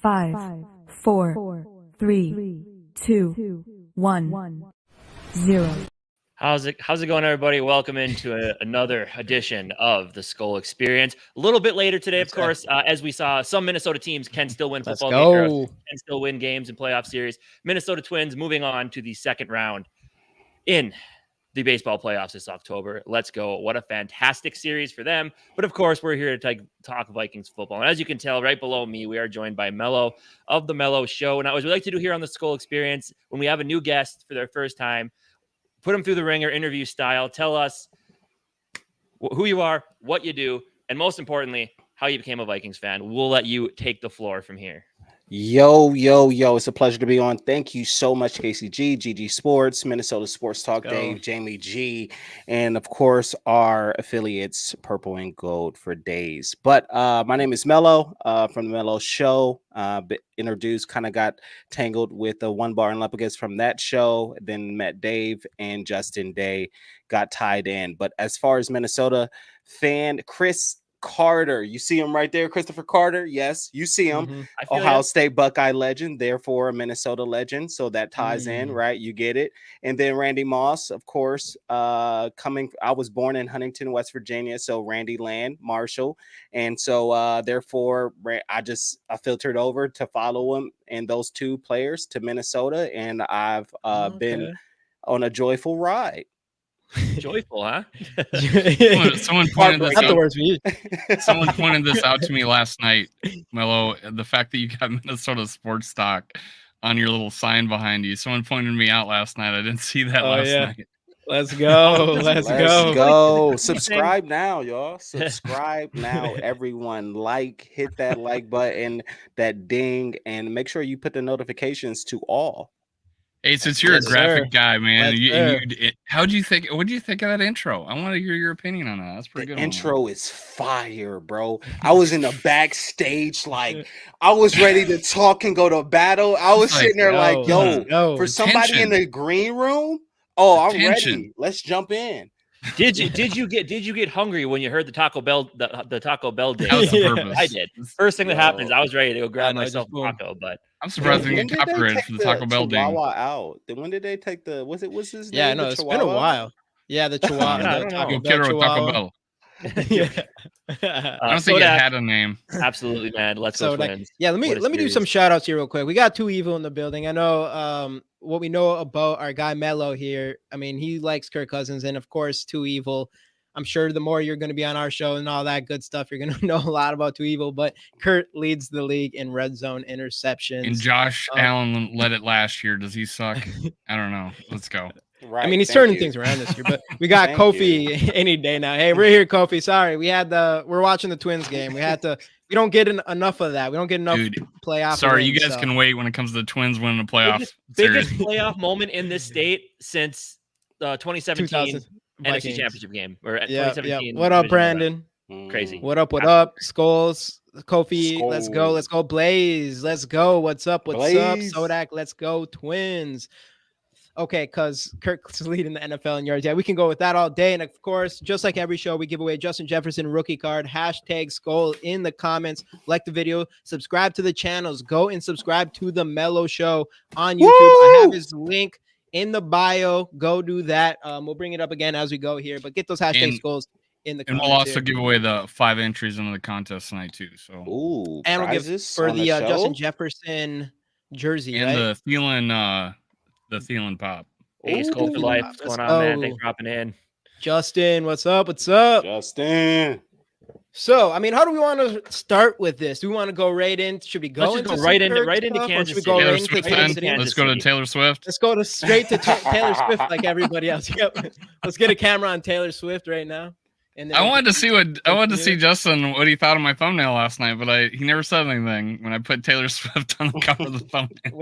5, 4, 3, 2, 1, 0. How's it going, everybody? Welcome into another edition of the Skol Experience. A little bit later today, of course, as we saw, some Minnesota teams can still win football games, can still win games in playoff series. Minnesota Twins moving on to the second round in the baseball playoffs this October. Let's go. What a fantastic series for them. But of course, we're here to talk Vikings football. And as you can tell, right below me, we are joined by Melo of the Melo Show. Now, as we like to do here on the Skol Experience, when we have a new guest for their first time, put them through the ringer interview style. Tell us who you are, what you do, and most importantly, how you became a Vikings fan. We'll let you take the floor from here. Yo, it's a pleasure to be on. Thank you so much, KCG, GG Sports, Minnesota Sports Talk, Dave, Jamie G, and of course our affiliates Purple and Gold for days. But my name is Melo from the Melo Show. Introduced, kind of got tangled with the One Bar and Lepicus from that show, then met Dave and Justin Day, got tied in. But as far as Minnesota fan, Chris Carter, you see him right there, Christopher Carter. Yes, you see him. Ohio State Buckeye legend, therefore a Minnesota legend. So that ties in, right? You get it. And then Randy Moss, of course, I was born in Huntington, West Virginia. So Randy Land, Marshall. And so therefore, I filtered over to follow him and those two players to Minnesota. And I've been on a joyful ride. Joyful, huh? Someone pointed this out to me last night, Melo. The fact that you got Minnesota sports stock on your little sign behind you. Someone pointed me out last night. I didn't see that last night. Let's go. Let's go. Subscribe now, y'all. Subscribe now, everyone. Hit that like button, that ding, and make sure you put the notifications to all. Hey, since you're a graphic guy, man, what do you think of that intro? I want to hear your opinion on that. That's pretty good. The intro is fire, bro. I was in the backstage, I was ready to talk and go to battle. I was sitting there for somebody in the green room. Oh, I'm ready. Let's jump in. Did you get hungry when you heard the Taco Bell the Taco Bell day? That was the purpose. I did. First thing that happens, I was ready to go grab myself a taco, but I'm surprised we get copyrighted for the Taco Bell day. Out. Then when did they take what's his name? Yeah, no, it's been a while. Yeah, the Chihuahua. Taco Bell. I don't think it had a name. Absolutely, man. Let's go Twins. Yeah, let me do some shout outs here real quick. We got Too Evil in the building. I know what we know about our guy Melo here. I mean, he likes Kirk Cousins, and of course, Too Evil. I'm sure the more you're going to be on our show and all that good stuff, you're going to know a lot about Too Evil. But Kurt leads the league in red zone interceptions. And Josh Allen led it last year. Does he suck? I don't know. Let's go. Right. I mean, he's turning things around this year, but we got Kofi any day now. Hey, we're here, Kofi. Sorry, we're watching the Twins game. We don't get enough of that. We don't get enough playoff. Sorry, you guys can wait when it comes to the Twins winning the playoff. Biggest playoff moment in this state since the 2017 NFC Championship game. Or 2017. What up, Brandon? Crazy. What up? Skols, Kofi. Let's go. Blaze. Let's go. What's up? Sodak. Let's go. Twins. Okay, because Kirk's leading the NFL in yards. Yeah, we can go with that all day. And of course, just like every show, we give away Justin Jefferson rookie card. #Skol in the comments. Like the video. Subscribe to the channels. Go and subscribe to the Melo Show on YouTube. I have his link in the bio. Go do that. We'll bring it up again as we go here. But get those #Skols in the comments. And we'll also give away the 5 entries into the contest tonight too. So and we'll give for the Justin Jefferson jersey. And right? the Thielen pop. Hey, Skol for life. What's going on, man? Thanks for dropping in. Justin, what's up? Justin. So, I mean, how do we want to start with this? Do we want to go right in? Should we go into right into Kansas City? Let's go to Taylor Swift. Let's go straight to Taylor Swift like everybody else. Yep. Let's get a camera on Taylor Swift right now. And I wanted to see Justin what he thought of my thumbnail last night, but he never said anything when I put Taylor Swift on the cover of the thumbnail.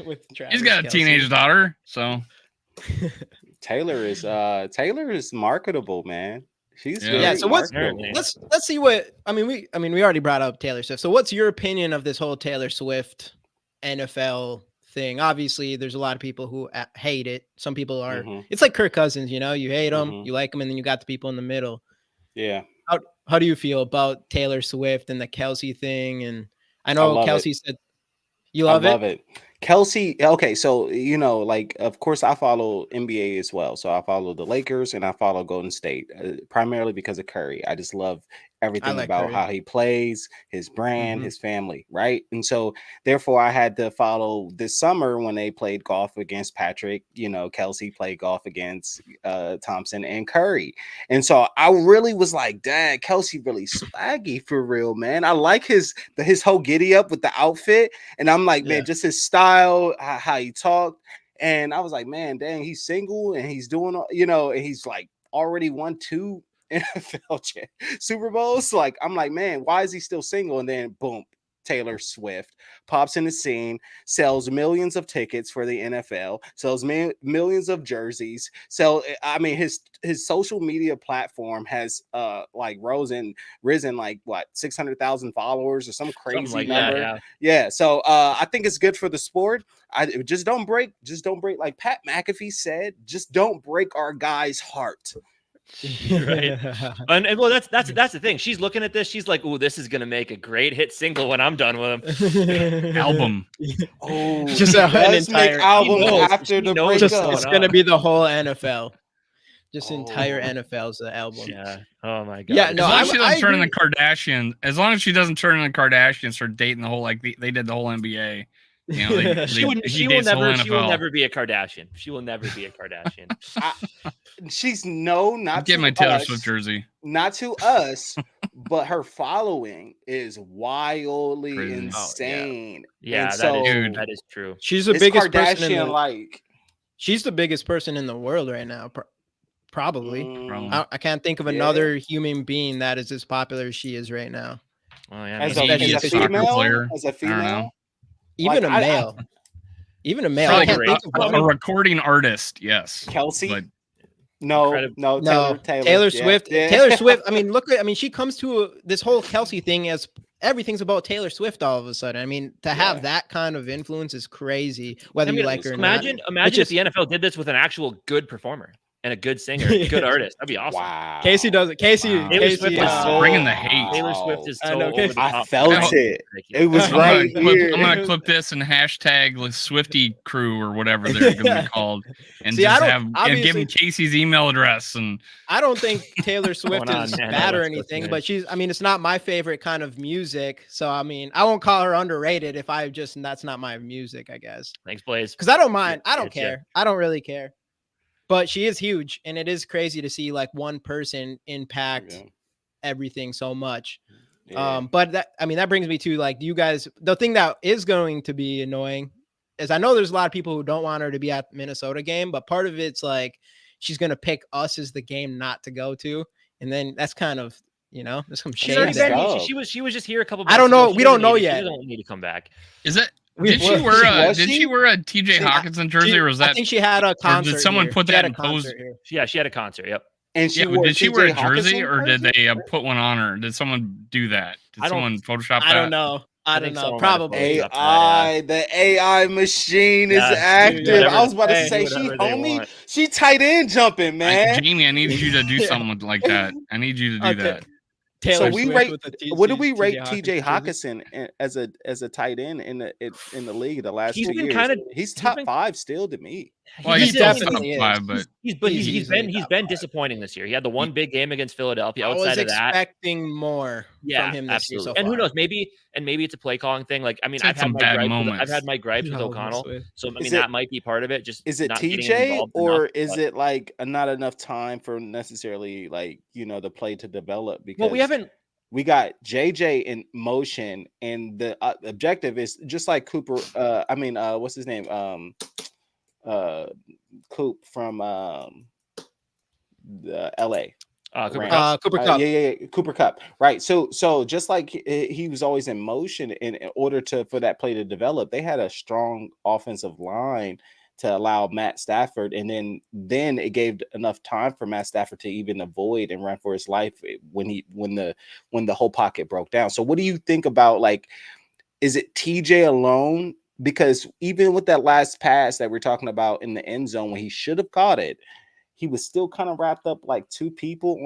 with Travis He's got a teenage daughter, so Taylor is marketable, man. She's So let's see what we already brought up Taylor Swift. So what's your opinion of this whole Taylor Swift NFL thing? Obviously, there's a lot of people who hate it. Some people are. It's like Kirk Cousins, you hate him, you like him, and then you got the people in the middle. Yeah. How do you feel about Taylor Swift and the Kelsey thing? And I know Kelsey said You love it. Kelsey, okay, so like, of course, I follow NBA as well. So I follow the Lakers and I follow Golden State, primarily because of Curry. I just love everything about Curry. how he plays, his brand, his family, right? And so therefore I had to follow this summer when they played golf against Patrick. Kelsey played golf against Thompson and Curry. And so I really was like, dang, Kelsey really swaggy for real, man. I like his whole giddy up with the outfit. And I'm like, man, just his style, how he talked. And I was like, man, dang, he's single and he's doing, and he's like already won 2 NFL Super Bowls. Like, I'm like, man, why is he still single? And then boom, Taylor Swift pops in the scene, sells millions of tickets for the NFL, sells millions of jerseys. So I mean, his social media platform has like risen like what 600,000 followers or some crazy like number. That, yeah. So I think it's good for the sport. I just don't break like Pat McAfee said. Just don't break our guy's heart. Right. And well, that's the thing. She's looking at this. She's like, "Ooh, this is gonna make a great hit single when I'm done with him." Album. Oh, just an entire album after the breakup. It's gonna be the whole NFL. Just entire NFL's the album. Yeah. Oh my god. Yeah. No, as long as she doesn't turn in the Kardashians. As long as she doesn't turn in the Kardashians or dating the whole they did the whole NBA. She will never be a Kardashian. She will never be a Kardashian. She's not get my Taylor Swift jersey. Not to us, but her following is wildly insane. Yeah, that is true. She's the biggest Kardashian she's the biggest person in the world right now. Probably. I can't think of another human being that is as popular as she is right now. Oh yeah. As a female. Even a male. Even a male. A recording artist, yes. Kelsey. But no. Taylor Swift. Yeah. Taylor Swift. I mean, she comes to this whole Kelsey thing as everything's about Taylor Swift all of a sudden. I mean, to have that kind of influence is crazy, whether you like her or not. Imagine if the NFL did this with an actual good performer and a good singer, a good artist. That'd be awesome. Wow. Casey does it. Casey Swift is bringing the hate. Taylor Swift is so I felt it. It was right here. I'm gonna clip this and hashtag Swifty crew or whatever they're gonna be called, and give me Casey's email address. And I don't think Taylor Swift is bad or anything, but it's not my favorite kind of music. So I mean, I won't call her underrated if that's not my music, I guess. Thanks, Blaze. Because I don't mind. I don't care. I don't really care. But she is huge, and it is crazy to see like one person impact everything so much. Yeah. But that brings me to like, you guys, the thing that is going to be annoying is I know there's a lot of people who don't want her to be at the Minnesota game, but part of it's like she's going to pick us as the game not to go to. And then that's kind of, there's some shade. She was just here a couple. I don't know. We don't know yet. She doesn't need to come back. Is it? Did she wear a TJ Hawkinson jersey, or was that? I think she had a concert. Did someone put that in pose? Yeah, she had a concert. Yep. And did she wear a jersey, or did they put one on her? Did someone do that? Did someone Photoshop that? I don't know. I don't know. Probably the AI machine is active. Dude, I was about to say she tight end jumping, man. Jamie, I need you to do something like that. I need you to do that. Taylor what do we rate TJ Hawkinson as a tight end in the league the last 2 years? He's top 5 still to me. Well, he's definitely top 5, but he's been disappointing this year. He had the one big game against Philadelphia. Outside of that, expecting more from him this year so far. And who knows? Maybe it's a play calling thing. Like, I mean, I've had my gripes with O'Connell, so I mean that might be part of it. Just is it TJ or is it like not enough time for necessarily like the play to develop? Because we got JJ in motion, and the objective is just like Cooper. What's his name? Coop from the LA. Cooper Kupp. Cooper Kupp. Right. So just like he was always in motion in order for that play to develop, they had a strong offensive line to allow Matt Stafford, and then it gave enough time for Matt Stafford to even avoid and run for his life when the whole pocket broke down. So what do you think about, like, is it TJ alone? Because even with that last pass that we're talking about in the end zone when he should have caught it, he was still kind of wrapped up like 2 people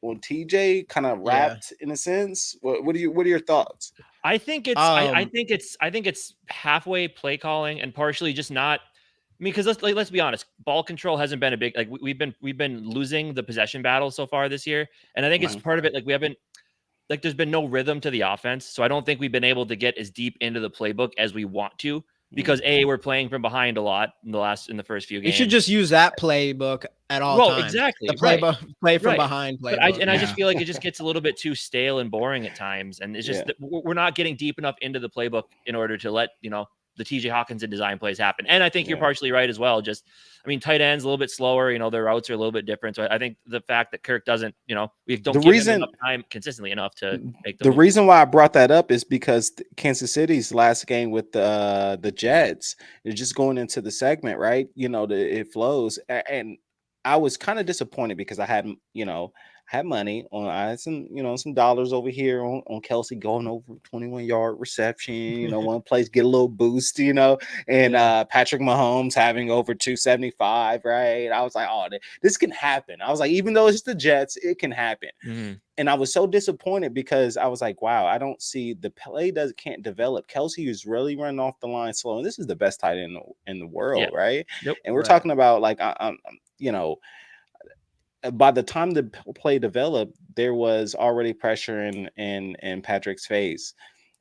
on TJ, kind of wrapped in a sense. What are your thoughts? I think it's I think it's halfway play calling and partially just not. I mean, because let's be honest, ball control hasn't been a big like we've been losing the possession battle so far this year, and I think it's part of it. Like we haven't like there's been no rhythm to the offense, so I don't think we've been able to get as deep into the playbook as we want to because we're playing from behind a lot in the first few games. You should just use that playbook at all times. Exactly. The play from behind playbook. I just feel like it just gets a little bit too stale and boring at times, and it's just that we're not getting deep enough into the playbook in order to let the TJ Hawkinson design plays happen. And I think you're partially right as well. Just, I mean, tight ends a little bit slower, their routes are a little bit different. So I think the fact that Kirk doesn't, we don't give him enough time consistently enough to make the reason why I brought that up is because Kansas City's last game with the Jets is just going into the segment, right? It flows. And I was kind of disappointed because I had money on, I had some dollars over here on Kelsey going over 21-yard reception, one place get a little boost, and Patrick Mahomes having over 275, right? I was like, oh, this can happen. I was like, even though it's the Jets, it can happen. Mm-hmm. And I was so disappointed because I was like, wow, I don't see the play can't develop. Kelsey is really running off the line slow, and this is the best tight end in the world, right? Yep. And we're talking about like, by the time the play developed, there was already pressure in Patrick's face.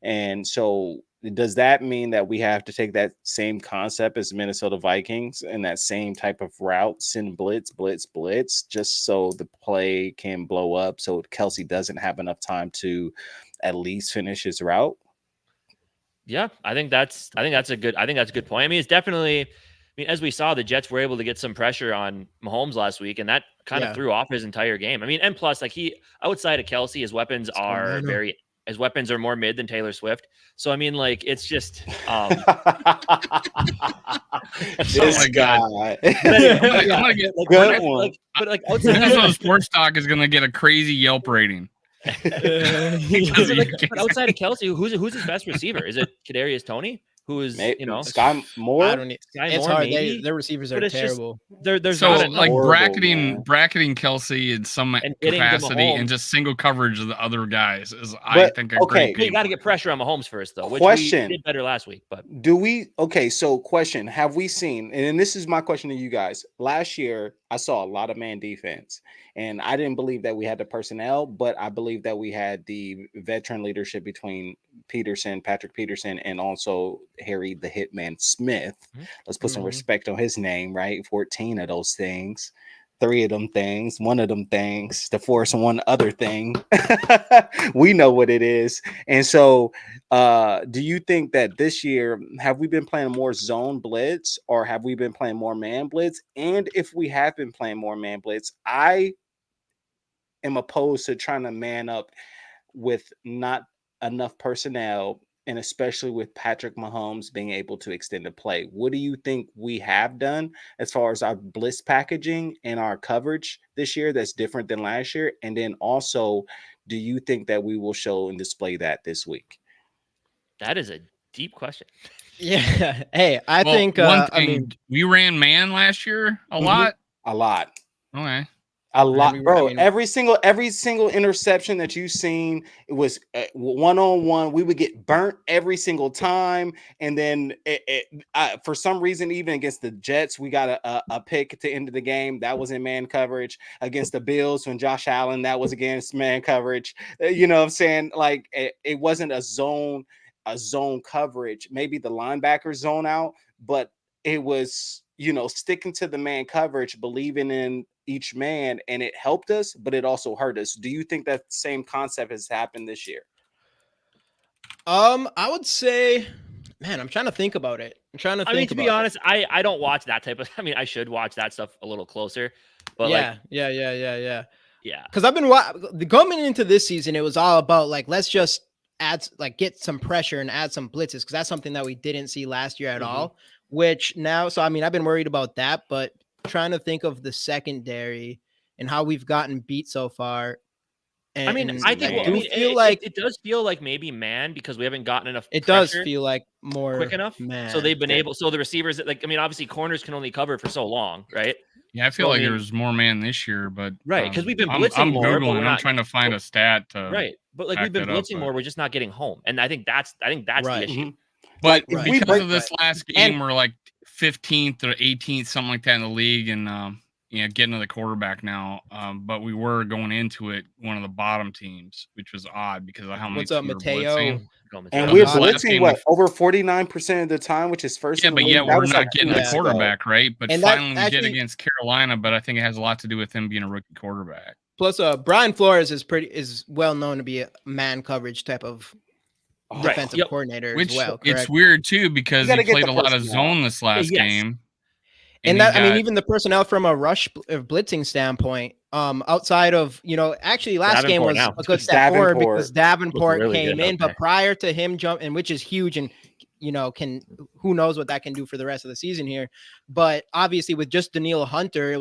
And so does that mean that we have to take that same concept as Minnesota Vikings and that same type of route, send blitz, just so the play can blow up so Kelsey doesn't have enough time to at least finish his route? Yeah, I think that's a good point. I mean, it's definitely, as we saw, the Jets were able to get some pressure on Mahomes last week, and that kind of threw off his entire game. I mean, and plus, like outside of Kelsey, his weapons are more mid than Taylor Swift. So I mean, like it's just this guy. I'm gonna get good one. But outside sports talk is gonna get a crazy Yelp rating. But outside of Kelsey, who's his best receiver? Is it Kadarius Toney? Who is Sky Moore? It's hard. Their receivers are terrible. There's so like bracketing Kelsey in some capacity and just single coverage of the other guys is I think a great game. You got to get pressure on Mahomes first though. Which we did better last week, but do we? Okay, so question: have we seen? And this is my question to you guys. Last year, I saw a lot of man defense, and I didn't believe that we had the personnel, but I believe that we had the veteran leadership between Patrick Peterson, and also Harry the Hitman Smith. Let's put some respect on his name, right? 14 of those things, 3 of them things, 1 of them things, the force and one other thing. We know what it is. And so do you think that this year, have we been playing more zone blitz or have we been playing more man blitz? And if we have been playing more man blitz, I am opposed to trying to man up with not enough personnel, and especially with Patrick Mahomes being able to extend the play. What do you think we have done as far as our blitz packaging and our coverage this year that's different than last year? And then also, do you think that we will show and display that this week? That is a deep question. Yeah. Hey, I think we ran man last year a lot. A lot. Okay. A lot, bro. Every single interception that you've seen, it was one-on-one. We would get burnt every single time, and then for some reason, even against the Jets, we got a pick to end of the game. That was in man coverage. Against the Bills, when Josh Allen, that was against man coverage. You know what I'm saying? Like it wasn't a zone coverage. Maybe the linebackers zone out, but it was sticking to the man coverage, believing in each man, and it helped us, but it also hurt us. Do you think that same concept has happened this year? I would say, man, I'm trying to think about it. I mean, to be honest, I don't watch that type of. I mean, I should watch that stuff a little closer. But yeah. Because I've been coming into this season, it was all about like let's just get some pressure and add some blitzes because that's something that we didn't see last year at all. Which now, so I mean, I've been worried about that, but trying to think of the secondary and how we've gotten beat so far. And, I mean, I think it does feel like maybe man because we haven't gotten enough. It does feel like more quick enough. Man. So they've been able. So the receivers, obviously corners can only cover for so long, right? Yeah, I feel like there was more man this year, but right, because we've been blitzing I'm more. Googling. I'm trying to find a stat to right, but like we've been blitzing more. We're just not getting home, and I think that's the issue. But because of this last game, we're like 15th or 18th, something like that in the league, and getting to the quarterback now. But we were going into it one of the bottom teams, which was odd because of how many. What's up, Mateo? Blitzing. And we're blitzing over 49% of the time, which is first. Yeah, but we're not getting the quarterback right. But and finally, we did against Carolina. But I think it has a lot to do with him being a rookie quarterback. Plus, Brian Flores is well known to be a man coverage type of defensive coordinator as well. Correct? It's weird too because he played a lot of zone this last game. And that, I mean, even the personnel from a rush blitzing standpoint, outside of, actually last game was a good step forward because Davenport came in, but prior to him jumping, which is huge and, who knows what that can do for the rest of the season here. But obviously with just Daniil Hunter,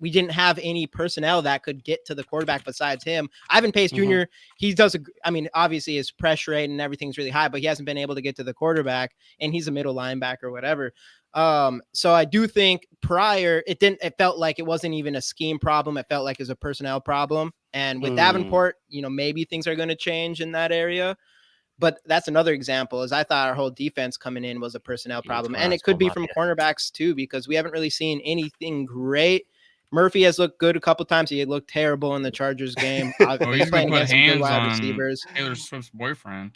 we didn't have any personnel that could get to the quarterback besides him. Ivan Pace Jr., he does, obviously his pressure rate and everything's really high, but he hasn't been able to get to the quarterback, and he's a middle linebacker or whatever. So I do think it felt like it wasn't even a scheme problem. It felt like it was a personnel problem. And with Davenport, maybe things are going to change in that area. But that's another example, as I thought our whole defense coming in was a personnel problem. And it could be from cornerbacks too, because we haven't really seen anything great. Murphy has looked good a couple times. He had looked terrible in the Chargers game. He's playing against some good wide receivers. Taylor Swift's boyfriend.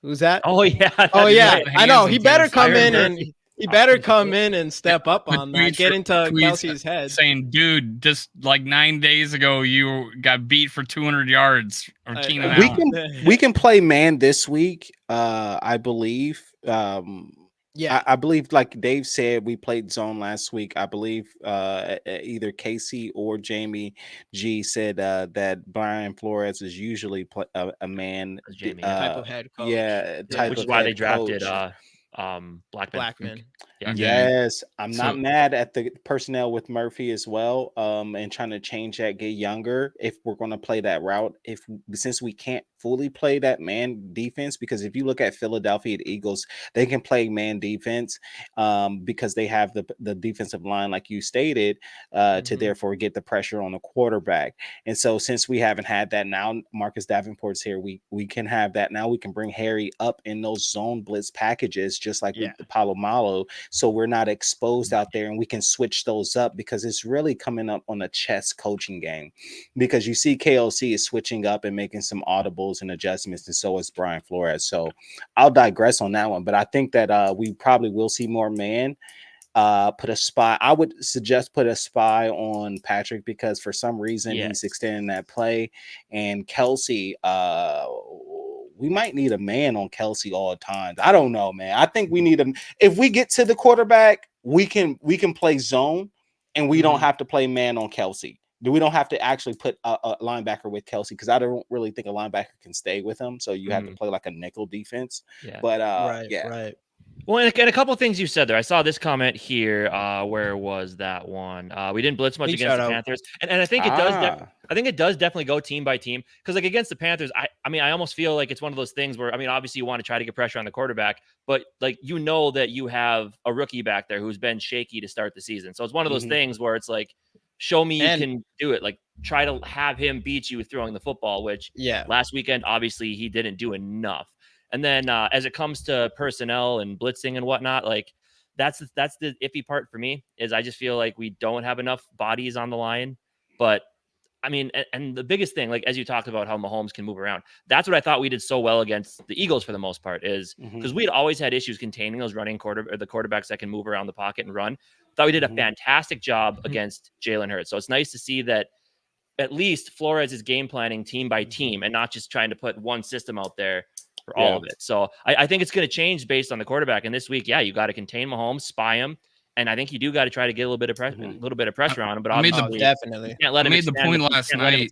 Who's that? Oh, yeah. Oh, yeah. I know. He better come in and... He better come in and step up on that. Get into Kelsey's head. Saying, dude, just like 9 days ago, you got beat for 200 yards. Or we can play man this week, I believe. I believe, like Dave said, we played zone last week. I believe either Casey or Jamie G said that Brian Flores is usually a man type of head coach. Which is why they drafted Blackman. Yes, I'm not mad at the personnel with Murphy as well, and trying to change that, get younger if we're going to play that route. Since we can't fully play that man defense, because if you look at Philadelphia Eagles, they can play man defense because they have the defensive line, like you stated, to therefore get the pressure on the quarterback. And so since we haven't had that, now Marcus Davenport's here, we can have that. Now we can bring Harry up in those zone blitz packages, just like with the Palomalo, so we're not exposed out there, and we can switch those up, because it's really coming up on a chess coaching game, because you see KLC is switching up and making some audibles and adjustments, and so is Brian Flores. So I'll digress on that one, but I think that we probably will see more man. Put a spy. I would suggest put a spy on Patrick, because for some reason he's extending that play, and Kelsey, we might need a man on Kelsey all the time. I don't know, man. I think we need him. If we get to the quarterback, we can play zone, and we don't have to play man on Kelsey. We don't have to actually put a linebacker with Kelsey, because I don't really think a linebacker can stay with him. So you have to play like a nickel defense. Yeah. But right. Well, and a couple of things you said there. I saw this comment here. Where was that one? We didn't blitz much against the Panthers, and I think it does. I think it does definitely go team by team, because like against the Panthers, I almost feel like it's one of those things where obviously you want to try to get pressure on the quarterback, but like that you have a rookie back there who's been shaky to start the season. So it's one of those things where it's like, show me you can do it. Like, try to have him beat you throwing the football, which last weekend obviously he didn't do enough. And then as it comes to personnel and blitzing and whatnot, like that's the iffy part for me, is I just feel like we don't have enough bodies on the line. But and the biggest thing, like as you talked about how Mahomes can move around, that's what I thought we did so well against the Eagles for the most part, is because we'd always had issues containing those running the quarterbacks that can move around the pocket and run. Thought we did a fantastic job against Jalen Hurts. So it's nice to see that at least Flores is game planning team by team and not just trying to put one system out there for all of it. So I think it's going to change based on the quarterback. And this week, you got to contain Mahomes, spy him. And I think you do got to try to get a little bit of pressure on him. But obviously, definitely, you can't let him. I made the point last night.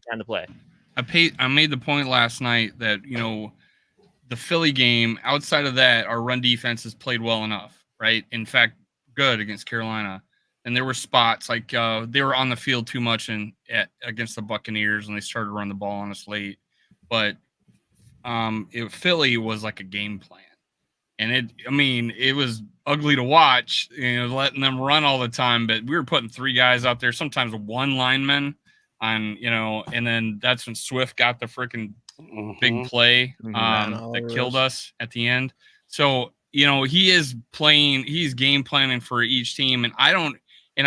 I made the point last night that the Philly game. Outside of that, our run defense has played well enough, right? In fact, good against Carolina. And there were spots like they were on the field too much against the Buccaneers, and they started to run the ball on us late. But Philly was like a game plan. And it was ugly to watch, letting them run all the time. But we were putting 3 guys out there, sometimes 1 lineman on, and then that's when Swift got the freaking big play that killed us at the end. So, he's game planning for each team. And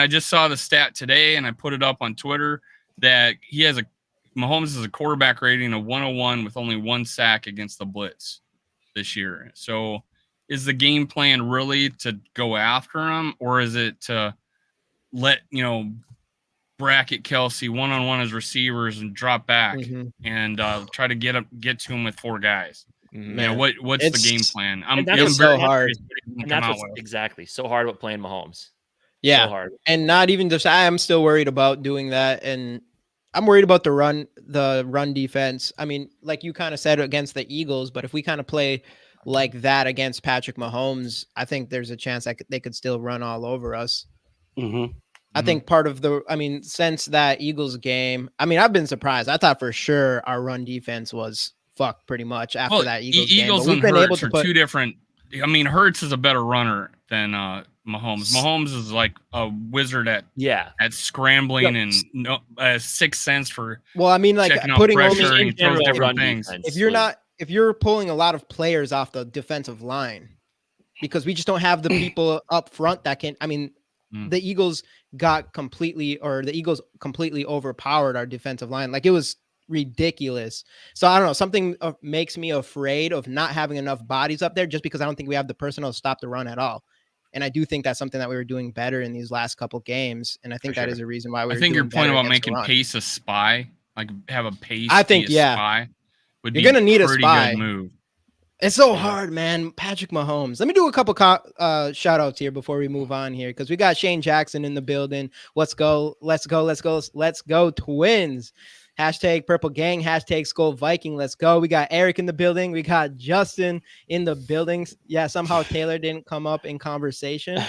I just saw the stat today and I put it up on Twitter that Mahomes has a quarterback rating of 101 with only 1 sack against the blitz this year. So is the game plan really to go after him, or is it to let, bracket Kelsey one-on-one as receivers and drop back and try to get to him with 4 guys? What's the game plan? It's so hard. And that's what's exactly so hard about playing Mahomes. Yeah. So hard. And not even just, I am still worried about doing that. And I'm worried about the run defense. I mean, like you kind of said against the Eagles, but if we kind of play like that against Patrick Mahomes, I think there's a chance that they could still run all over us. I think part of since that Eagles game, I've been surprised. I thought for sure our run defense was fucked pretty much after that Eagles game. Eagles and Hurts are 2 different. Hurts is a better runner than Mahomes. Mahomes is like a wizard at scrambling and 6 sense for. Well, putting pressure and throws different things. If you're pulling a lot of players off the defensive line, because we just don't have the people up front that can. The Eagles completely overpowered our defensive line. Like, it was ridiculous. So I don't know, something makes me afraid of not having enough bodies up there, just because I don't think we have the personnel to stop the run at all. And I do think that's something that we were doing better in these last couple games. And I think that is a reason why I think your point about making Pace a spy, like have a Pace. I think spy would you're gonna need a spy. Good move. It's so hard, man. Patrick Mahomes. Let me do a couple shout outs here before we move on here, because we got Shane Jackson in the building. Let's go. Let's go Twins. Hashtag Purple Gang. Hashtag Skol Viking. Let's go. We got Eric in the building. We got Justin in the building. Yeah, somehow Taylor didn't come up in conversation.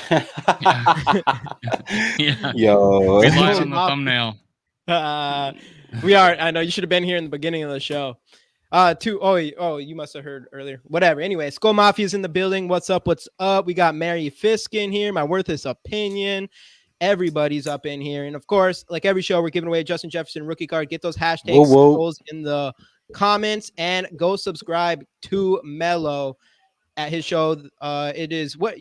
Yo. We live on the thumbnail. We are. I know you should have been here in the beginning of the show. You must have heard earlier. Whatever. Anyway, Skol Mafia's in the building. What's up? We got Mary Fisk in here. My worthless opinion. Everybody's up in here. And of course, like every show, we're giving away a Justin Jefferson rookie card. Get those hashtags in the comments and go subscribe to Melo at his show. It is I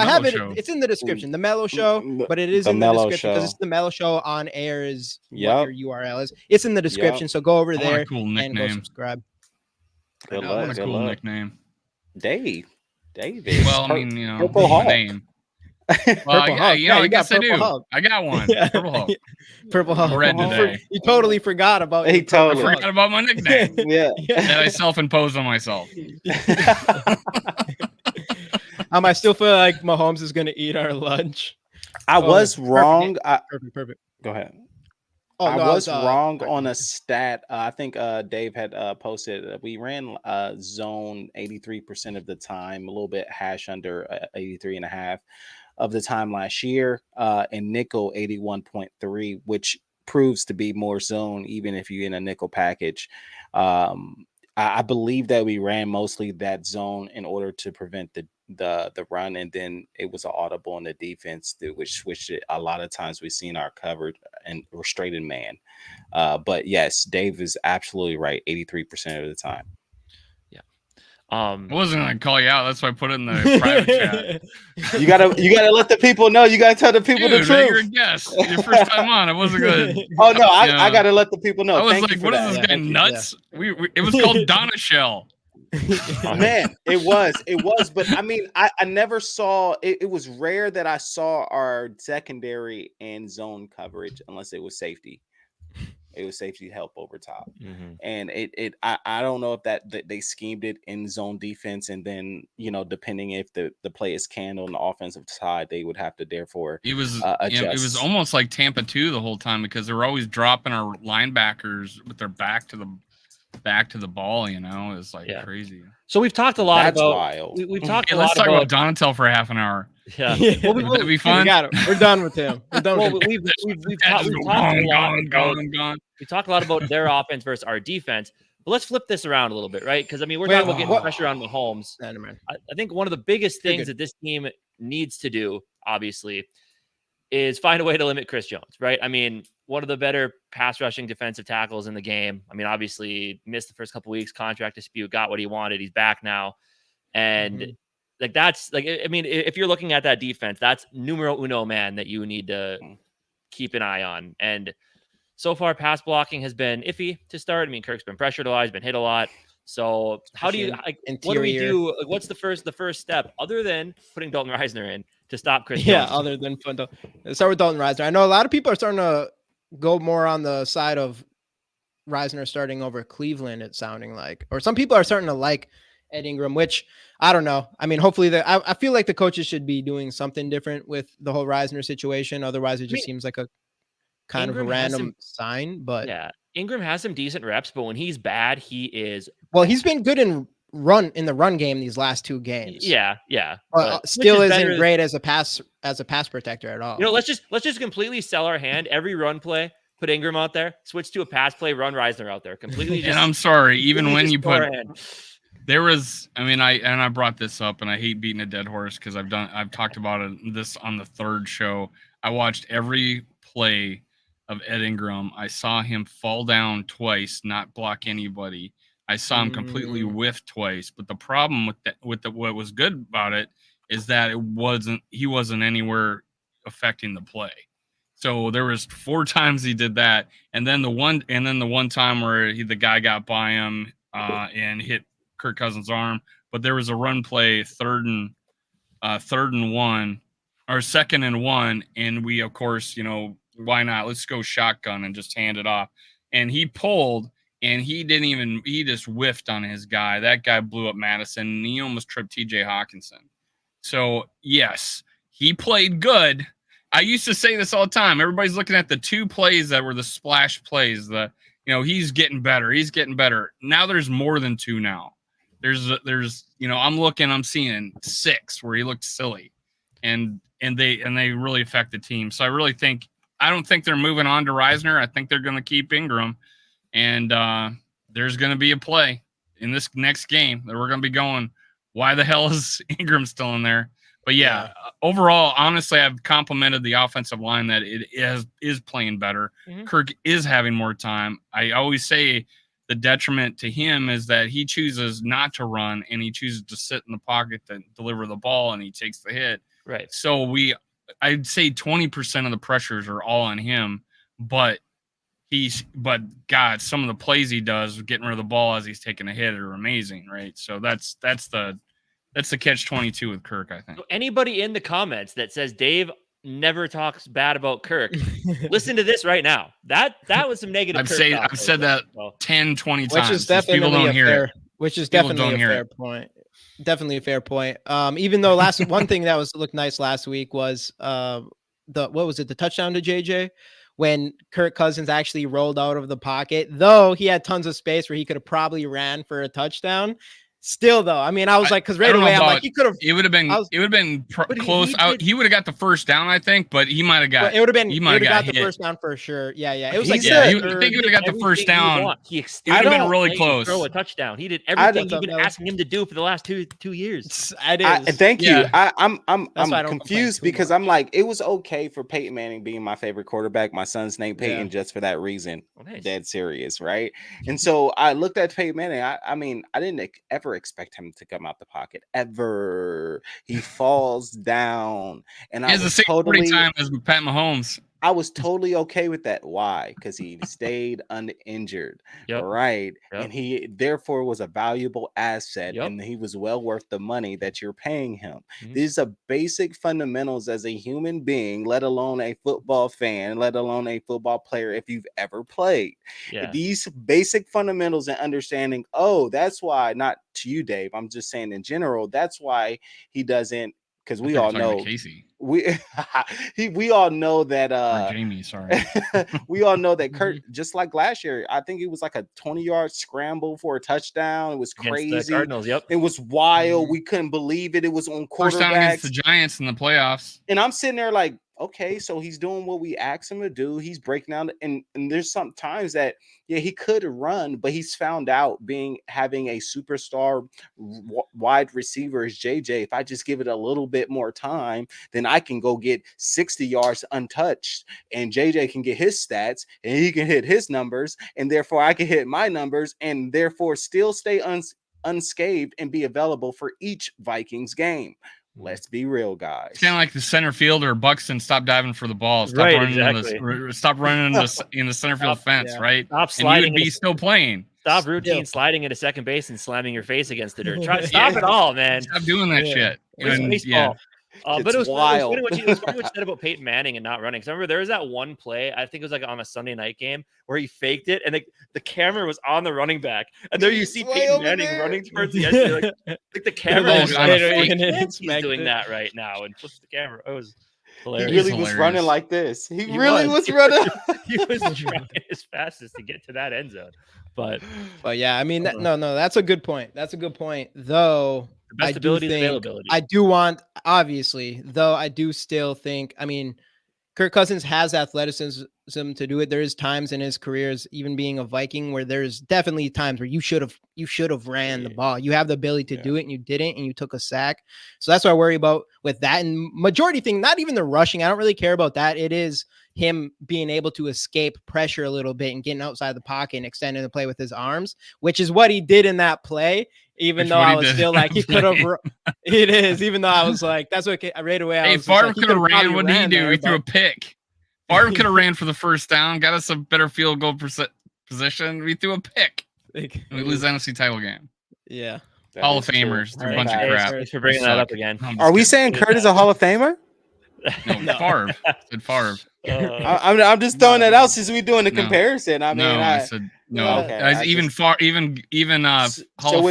have it. Show. It's in the description, the Melo Show, but it is in the description because it's the Melo Show on air is what your URL is. It's in the description. So go over there and go subscribe. Good luck. What a cool nickname. David. Well, Purple name. Well, I guess I do. Hub. I got one. Purple Hulk. Purple Hulk. Red today. You totally forgot about it. I forgot about my nickname. That I self-imposed on myself. I still feel like Mahomes is going to eat our lunch. I was wrong. Perfect. Go ahead. I was wrong on a stat. I think Dave had posted. We ran zone 83% of the time, a little bit hash under 83.5% of the time last year, and nickel 81.3%, which proves to be more zone even if you're in a nickel package. I believe that we ran mostly that zone in order to prevent the run, and then it was an audible on the defense, which switched it. A lot of times we've seen our covered and restrained man. But yes, Dave is absolutely right. 83% of the time. Yeah. I wasn't gonna call you out. That's why I put it in the private chat. You gotta let the people know. You gotta tell the people the truth. You're a guest. Your first time on. I wasn't good. Oh no, I gotta let the people know. I was like, what is this guy nuts? Yeah. It was called Donna Shell. Man, it was, but I never saw it. It was rare that I saw our secondary and zone coverage unless it was safety. It was safety help over top, and I don't know if that they schemed it in zone defense, and then depending if the play is canned on the offensive side, they would have to therefore it was adjust. It was almost like Tampa 2 the whole time, because they were always dropping our linebackers with their back to the ball. It's like crazy. So we've talked a lot about. Wild. We've talked a let's lot talk about Donatel for half an hour. Yeah, that'd be fun. We got it. We're done with him. We're done with him. We talked a lot about their offense versus our defense, But let's flip this around a little bit, right? Because I mean, we're talking about getting pressure on Mahomes. I think one of the biggest things that this team needs to do, obviously, is find a way to limit Chris Jones, right? I mean, one of the better pass rushing defensive tackles in the game. I mean, obviously missed the first couple weeks, contract dispute, got what he wanted. He's back now. And like, that's like, I mean, if you're looking at that defense, that's numero uno, man, that you need to keep an eye on. And so far, pass blocking has been iffy to start. I mean, Kirk's been pressured a lot. He's been hit a lot. So how do you, what do we do? Like, what's the first step other than putting Dalton Reisner in to stop Chris Jones? Yeah, other than start with Dalton Reisner. I know a lot of people are starting to go more on the side of Reisner starting over Cleveland, it's sounding like. Or some people are starting to like Ed Ingram, which I don't know. I mean, hopefully I feel like the coaches should be doing something different with the whole Reisner situation. Otherwise, it just seems like a kind Ingram of a random sign. But yeah, Ingram has some decent reps, but when he's bad, he is. Well, he's been good in the run game these last 2 games. Yeah. Still isn't great as a pass protector at all. You know, let's just completely sell our hand. Every run play, put Ingram out there, switch to a pass play, run Reisner out there. Completely. And I'm sorry, even when you put there was, I mean, I brought this up, and I hate beating a dead horse because I've talked about this on the 3rd show. I watched every play of Ed Ingram. I saw him fall down twice, not block anybody. I saw him completely whiff twice. But the problem with what was good about it is that he wasn't anywhere affecting the play. So there was 4 times he did that, and then the one time where the guy got by him and hit Kirk Cousins' arm. But there was a run play, 2nd and 1, or 2nd and 1, and we, of course, you know, why not? Let's go shotgun and just hand it off. And he pulled, and he just whiffed on his guy. That guy blew up Madison, and he almost tripped TJ Hawkinson. So yes, he played good. I used to say this all the time. Everybody's looking at the 2 plays that were the splash plays. He's getting better. He's getting better. Now there's more than 2 now. There's I'm seeing 6 where he looked silly, and they really affect the team. So I don't think they're moving on to Reisner. I think they're going to keep Ingram, and there's going to be a play in this next game that we're going to be going, why the hell is Ingram still in there? But yeah, overall, honestly, I've complimented the offensive line that it is playing better. Kirk is having more time. I always say the detriment to him is that he chooses not to run, and he chooses to sit in the pocket to deliver the ball, and he takes the hit. Right. So I'd say 20% of the pressures are all on him, but God, some of the plays he does getting rid of the ball as he's taking a hit are amazing, right? So that's the catch-22 with Kirk, I think. So anybody in the comments that says Dave never talks bad about Kirk, listen to this right now. That was some negative. I've said that 10, 20 times. Which is definitely people don't hear it. Which is definitely a fair point. Definitely a fair point. Even though one thing that looked nice last week was the touchdown to JJ when Kirk Cousins actually rolled out of the pocket, though he had tons of space where he could have probably ran for a touchdown. Still, though, I mean, I was like, because right away I'm like, he could have. It would have been close. He would have got the first down, I think, but he might have got. It would have been. He might have got the first down for sure. Yeah. It was I think he would have got the first down. He would have been really close. Throw a touchdown. He did everything you've been asking him to do for the last two years. Thank you. I'm confused because I'm like, it was okay for Peyton Manning being my favorite quarterback. My son's named Peyton just for that reason. Dead serious, right? And so I looked at Peyton Manning. I mean, I didn't ever expect him to come out the pocket ever. He falls down, and he has the same totally time as Pat Mahomes. I was totally okay with that. Why? Because he stayed uninjured, right? And he therefore was a valuable asset, and he was well worth the money that you're paying him. These are basic fundamentals as a human being, let alone a football fan, let alone a football player if you've ever played. These basic fundamentals and understanding, that's why, not to you, Dave, I'm just saying in general, that's why he doesn't, because we all know we all know that Jamie, sorry. We all know that Kirk, just like last year, I think it was like a 20-yard scramble for a touchdown. It was crazy. Against the Cardinals, it was wild. We couldn't believe it. It was on quarterback. First down against the Giants in the playoffs. And I'm sitting there like, okay, so he's doing what we asked him to do. He's breaking down, and there's some times that he could run, but he's found out having a superstar wide receiver as JJ. If I just give it a little bit more time, then I can go get 60 yards untouched, and JJ can get his stats, and he can hit his numbers, and therefore I can hit my numbers, and therefore still stay unscathed and be available for each Vikings game. Let's be real, guys. It's kind of like the center fielder Buxton. Stop diving for the ball. Stop running in the center field fence. Right. Stop sliding. And you would be still playing. Stop routine sliding into second base and slamming your face against the dirt. Stop it all, man. Stop doing that shit. Baseball. But it was wild. It was funny what you said about Peyton Manning and not running. Because I remember there was that one play, I think it was like on a Sunday night game, where he faked it, and the camera was on the running back, and there you see Peyton Manning running towards the edge. Like the camera was on he's doing that right now, and flips the camera. It was hilarious. He really was running like this. He really was running. He was trying his fastest to get to that end zone. But yeah, I mean, no, that's a good point. That's a good point, though. The best ability is availability. I do want, obviously, though, I do still think, I mean, Kirk Cousins has athleticism to do it. There is times in his careers, even being a Viking, where there's definitely times where you should have ran the ball. You have the ability to do it, and you didn't, and you took a sack. So that's what I worry about with that. And majority thing, not even the rushing. I don't really care about that. It is him being able to escape pressure a little bit and getting outside the pocket and extending the play with his arms, which is what he did in that play. Even though I was still like, he could have. It is. Even though I was like, that's what right away. Hey, Favre could have ran. What did he do? He threw a pick. Favre could have ran for the first down, got us a better field goal position. We threw a pick. We lose the NFC title game. Yeah. Hall of Famers. They're a bunch of crap. Thanks for bringing that up again. Are we saying Kurt is a Hall of Famer? No, Favre. I said Favre. I'm just throwing that out since we're doing the comparison. I mean, I said no. Okay, even Hall of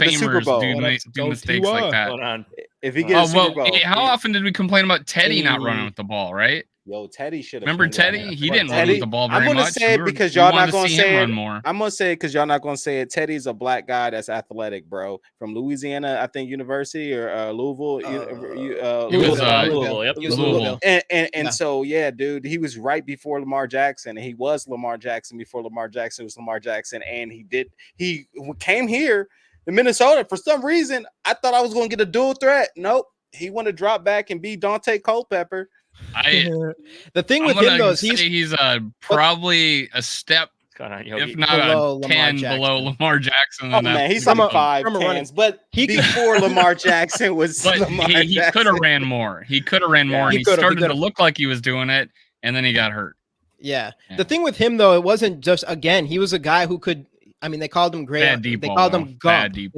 Famers do mistakes like that. If he gets Super Bowl, how often did we complain about Teddy not running with the ball? Right? Yo, Teddy should have. Remember Teddy? He didn't run with the ball very much. I'm gonna say it because y'all not gonna say it. I'm gonna say it because y'all not gonna say it. Teddy's a black guy that's athletic, bro, from Louisiana, I think University or Louisville. Louisville. Yep. Louisville. And so yeah, dude, he was right before Lamar Jackson, and he was Lamar Jackson before Lamar Jackson was Lamar Jackson, and he came here to Minnesota for some reason. I thought I was gonna get a dual threat. Nope, he wanted to drop back and be Dante Culpepper. The thing with him though is he's probably a step, if not below 10 below Lamar Jackson. Oh man, he's like 5'10", but before Lamar Jackson was. But he could have ran more. He could have ran more, and he started to look like he was doing it, and then he got hurt. Yeah. The thing with him though, it wasn't just he was a guy who could. I mean, they called him great. They called him Gump. They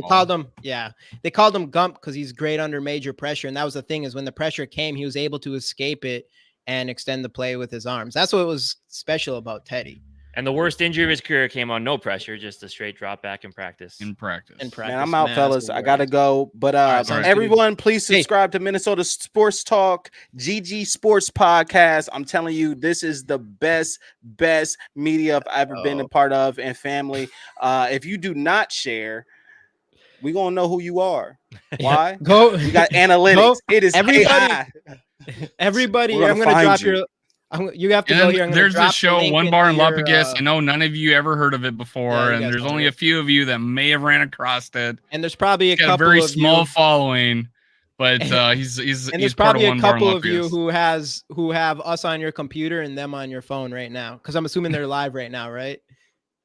called him Gump because he's great under major pressure. And that was the thing, is when the pressure came, he was able to escape it and extend the play with his arms. That's what was special about Teddy. And the worst injury of his career came on no pressure, just a straight drop back in practice. In practice. Man, I'm out, fellas. I gotta go. But everyone, please subscribe to Minnesota Sports Talk, GG Sports Podcast. I'm telling you, this is the best media I've ever been a part of, and family. If you do not share, we gonna know who you are. Why? We got analytics. It is AI. Everybody, I'm gonna drop your. You have to go here. There's the show, One Bar and Lappagus. I know none of you ever heard of it before, and there's only a few of you that may have ran across it. And there's probably a couple very small following, but he's probably a couple of you who have us on your computer and them on your phone right now, because I'm assuming they're live right now, right?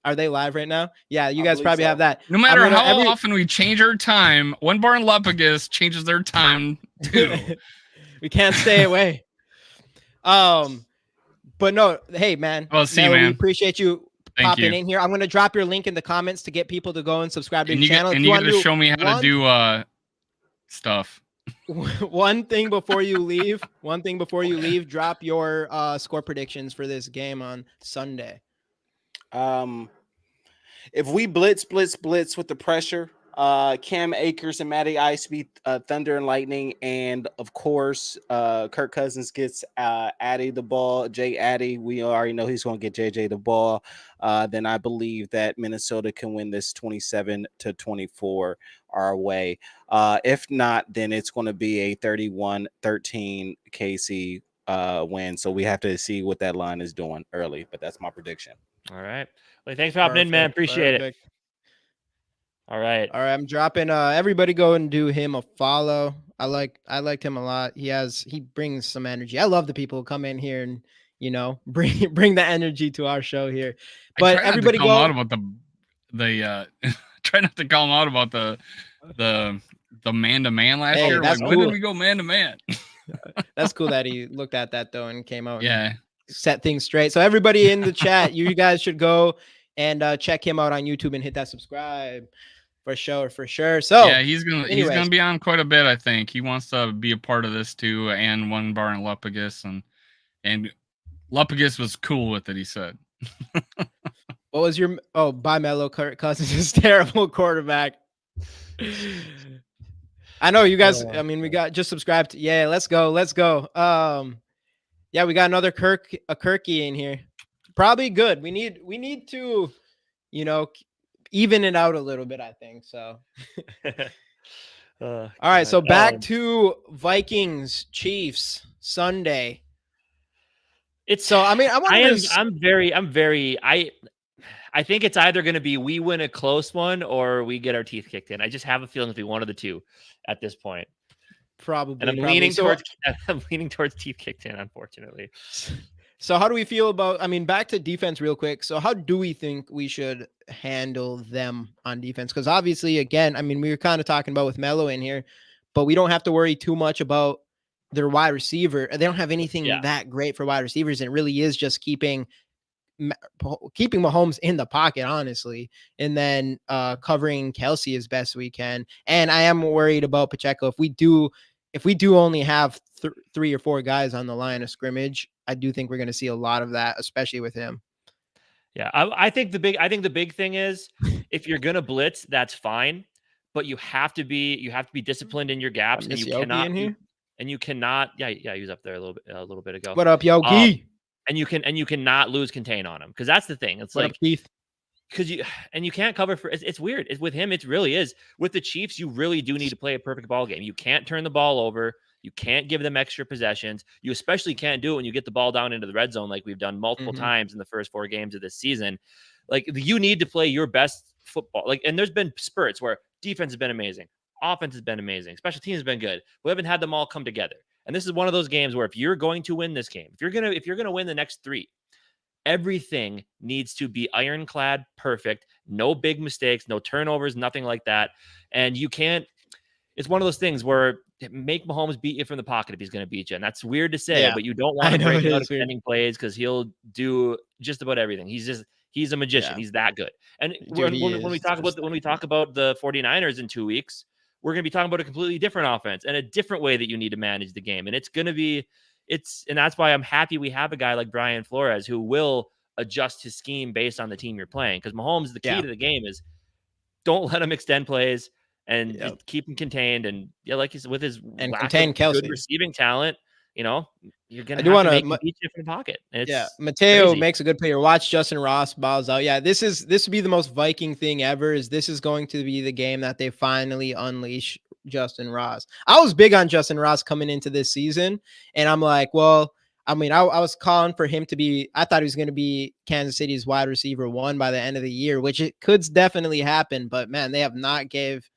Are they live right now? Yeah, you guys probably have that. No matter how often we change our time, One Bar and Lappagus changes their time too. We can't stay away. But no, hey man. Well, see, man. We appreciate you popping in here. I'm gonna drop your link in the comments to get people to go and subscribe to your channel. And you got to show me how to do stuff. One thing before you leave, drop your score predictions for this game on Sunday. If we blitz with the pressure, Cam Akers and Matty Ice beat Thunder and Lightning, and of course Kirk Cousins gets Addy the ball. Addy, we already know he's going to get JJ the ball. Then I believe that Minnesota can win this 27-24 our way. If not, then it's going to be a 31-13 KC win. So we have to see what that line is doing early. But that's my prediction. All right. Well, thanks for hopping in, man. Appreciate it. All right. I'm dropping. Everybody go and do him a follow. I liked him a lot. He brings some energy. I love the people who come in here and bring the energy to our show here. But everybody go out about the try not to call him out about the man-to-man last year. That's like, cool. When did we go man-to-man? That's cool that he looked at that though and came out. Yeah. And set things straight. So everybody in the chat, you guys should go and check him out on YouTube and hit that subscribe for sure. So yeah, he's gonna be on quite a bit. I think he wants to be a part of this too, and one bar in Lupagus, and Lupagus was cool with it. He said. What was your by Melo? Kirk Cousins is terrible quarterback. I know you guys. I mean, we got just subscribed. Yeah, let's go. Yeah, we got another Kirky in here. Probably good. We need to, even it out a little bit, I think. So. All right, so back to Vikings Chiefs Sunday. I think it's either going to be we win a close one or we get our teeth kicked in. I just have a feeling it'll be one of the two at this point. Probably. And I'm leaning towards teeth kicked in, unfortunately. So how do we feel about, back to defense real quick. So how do we think we should handle them on defense? Because obviously, again, we were kind of talking about with Melo in here, but we don't have to worry too much about their wide receiver. They don't have anything that great for wide receivers. And it really is just keeping Mahomes in the pocket, honestly, and then covering Kelsey as best we can. And I am worried about Pacheco. If we do only have 3 or 4 guys on the line of scrimmage, I do think we're going to see a lot of that, especially with him. Yeah, I think the big thing is if you're going to blitz, that's fine, but you have to be disciplined in your gaps, and you cannot. Yeah, he was up there a little bit ago. What up, Yogi? And you cannot lose contain on him, because that's the thing. It's because you can't cover for. It's weird. With him, it really is. With the Chiefs, you really do need to play a perfect ball game. You can't turn the ball over. You can't give them extra possessions. You especially can't do it when you get the ball down into the red zone, like we've done multiple times in the first 4 games of this season. Like, you need to play your best football. And there's been spurts where defense has been amazing, offense has been amazing, special teams has been good. We haven't had them all come together. And this is one of those games where if you're going to win this game, if you're gonna win the next 3, everything needs to be ironclad, perfect, no big mistakes, no turnovers, nothing like that. And you can't. It's one of those things where make Mahomes beat you from the pocket if he's going to beat you, and that's weird to say, but you don't want to break out extending plays because he'll do just about everything. He's a magician. Yeah. He's that good. And when we talk about the 49ers in 2 weeks, we're going to be talking about a completely different offense and a different way that you need to manage the game. And and that's why I'm happy we have a guy like Brian Flores who will adjust his scheme based on the team you're playing. Because Mahomes, the key to the game is don't let him extend plays and just keep him contained. And like you said, with his contain Kelsey, good receiving talent, you're going to have to make him beat you from the pocket. Mateo crazy. Makes a good player. Watch Justin Ross balls out. Yeah, this would be the most Viking thing ever. This is going to be the game that they finally unleash Justin Ross. I was big on Justin Ross coming into this season, and I'm like, well, I was calling for him to be. I thought he was going to be Kansas City's wide receiver 1 by the end of the year, which it could definitely happen. But man, they have not gave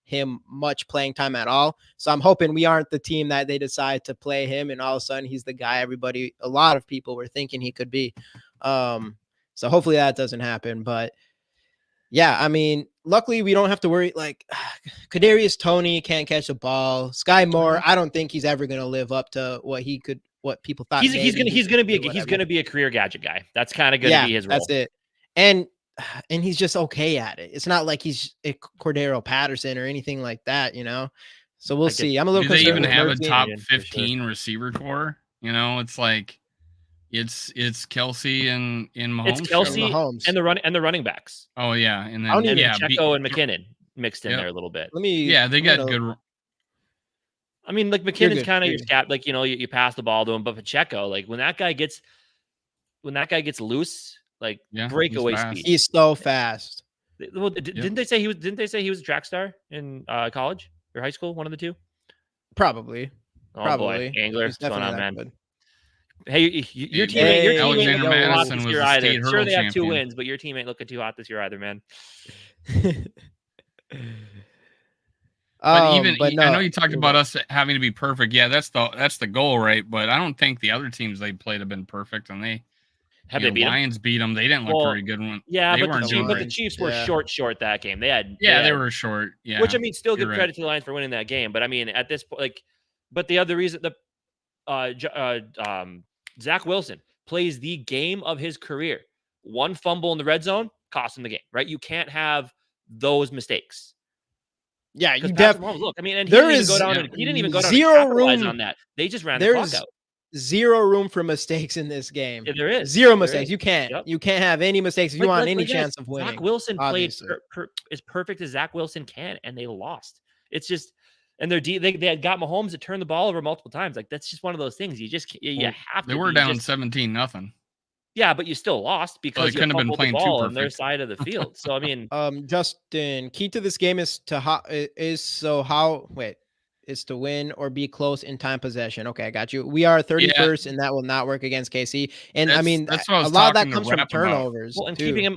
him much playing time at all. So I'm hoping we aren't the team that they decide to play him and all of a sudden he's the guy a lot of people were thinking he could be. So hopefully that doesn't happen. But yeah, luckily we don't have to worry. Like Kadarius Toney can't catch the ball. Sky Moore, I don't think he's ever going to live up to what people thought. He's going to be a career gadget guy. That's kind of going to be his role. That's it. And he's just okay at it. It's not like he's a Cordero Patterson or anything like that, So we'll see. I'm a little concerned. Do they even have a top 15 receiver core? It's like it's Kelsey and Mahomes. It's Kelsey and the running backs. Oh yeah, and then Pacheco and McKinnon mixed in there a little bit. They got good. Like McKinnon's kind of your scat. Like you pass the ball to him, but Pacheco, like when that guy gets loose. Like breakaway speed. He's so fast. Well, didn't they say he was a track star in college or high school? One of the two. Probably. Oh boy, Angler. What's going on, man? Good. Hey, your team ain't looking hot this year either. Sure, they have 2 wins, but your team ain't looking too hot this year either, man. But I know you talked about us having to be perfect. Yeah, that's the goal, right? But I don't think the other teams they played have been perfect, and they beat Lions beat them. They didn't look very good one. Yeah, but the Chiefs were short that game. They were short. Yeah, which I mean, still give credit to the Lions for winning that game. But I mean, at this point, but the other reason Zach Wilson plays the game of his career. 1 fumble in the red zone cost him the game. Right? You can't have those mistakes. Yeah, you definitely look. I mean, and he didn't even go down. Zero room on that. They just ran the clock out. Zero room for mistakes in this game. Yeah, there is zero mistakes. You can't. Yep. You can't have any mistakes if you want any chance of winning. Zach Wilson played as perfect as Zach Wilson can, and they lost. It's just, and they had got Mahomes to turn the ball over multiple times. Like that's just one of those things. You just you have to. They were down 17-0. Yeah, but you still lost because you fumbled the ball on their side of the field. So I mean, Justin, key to this game is to win or be close in time possession. Okay, I got you. We are 31st, and that will not work against KC. And I mean, a lot of that comes from turnovers. Well, and keeping a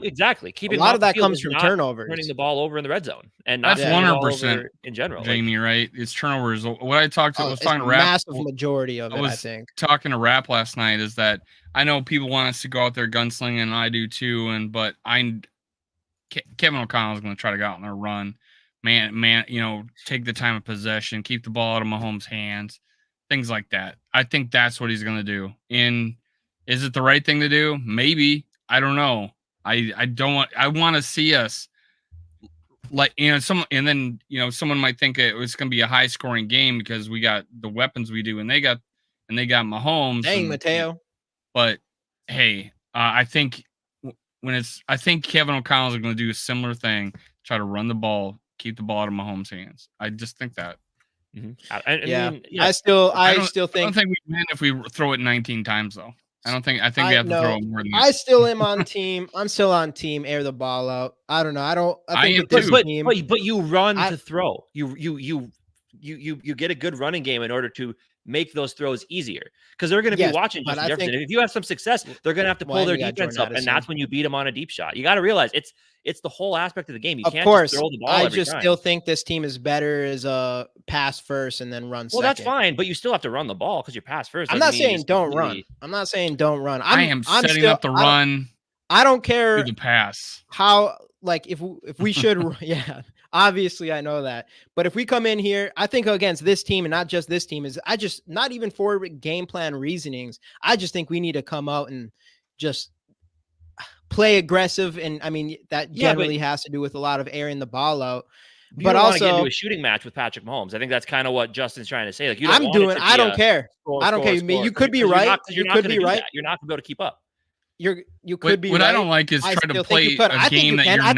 lot of that comes from turnovers. Turning the ball over in the red zone, and not that's 100% in general. Jamie, right? It's turnovers. What I talked to, I was talking to Rap. Massive majority of it. I think talking to Rap last night is that I know people want us to go out there gunslinging, and I do too. But Kevin O'Connell is going to try to go out on a run. Man, take the time of possession, keep the ball out of Mahomes' hands, things like that. I think that's what he's going to do. Is it the right thing to do? Maybe. I don't know. I want to see us someone might think it was going to be a high scoring game because we got the weapons we do, and they got Mahomes. Dang, Mateo. But hey, I think Kevin O'Connell is going to do a similar thing, try to run the ball, keep the ball out of Mahomes' hands. I just think that. Mm-hmm. I still think. I don't think we win if we throw it 19 times though. I think we have to throw it more than that. I still am on team. I'm still on team. Air the ball out. I don't know. But you run to throw. You get a good running game in order to make those throws easier because they're going to be watching Justin Jefferson. If you have some success, they're going to have to pull their defense up, and that's when you beat them on a deep shot. You got to realize it's the whole aspect of the game. You can't just throw the ball every time. Still think this team is better as a pass first and then run second. Well, that's fine, but you still have to run the ball because you're pass first. I'm not saying don't run. I'm not saying don't run. I am setting up the run. I don't care the pass. How if we should obviously I know that, but if we come in here, I think against this team and not just this team not even for game plan reasonings. I just think we need to come out and just play aggressive, and I mean that generally has to do with a lot of airing the ball out. But also get into a shooting match with Patrick Mahomes. I think that's kind of what Justin's trying to say. Like I don't care. I don't care. You could be right. You could be right. You're not going to be able to keep up. You could be. What right. I don't like is trying to play a game that you're not.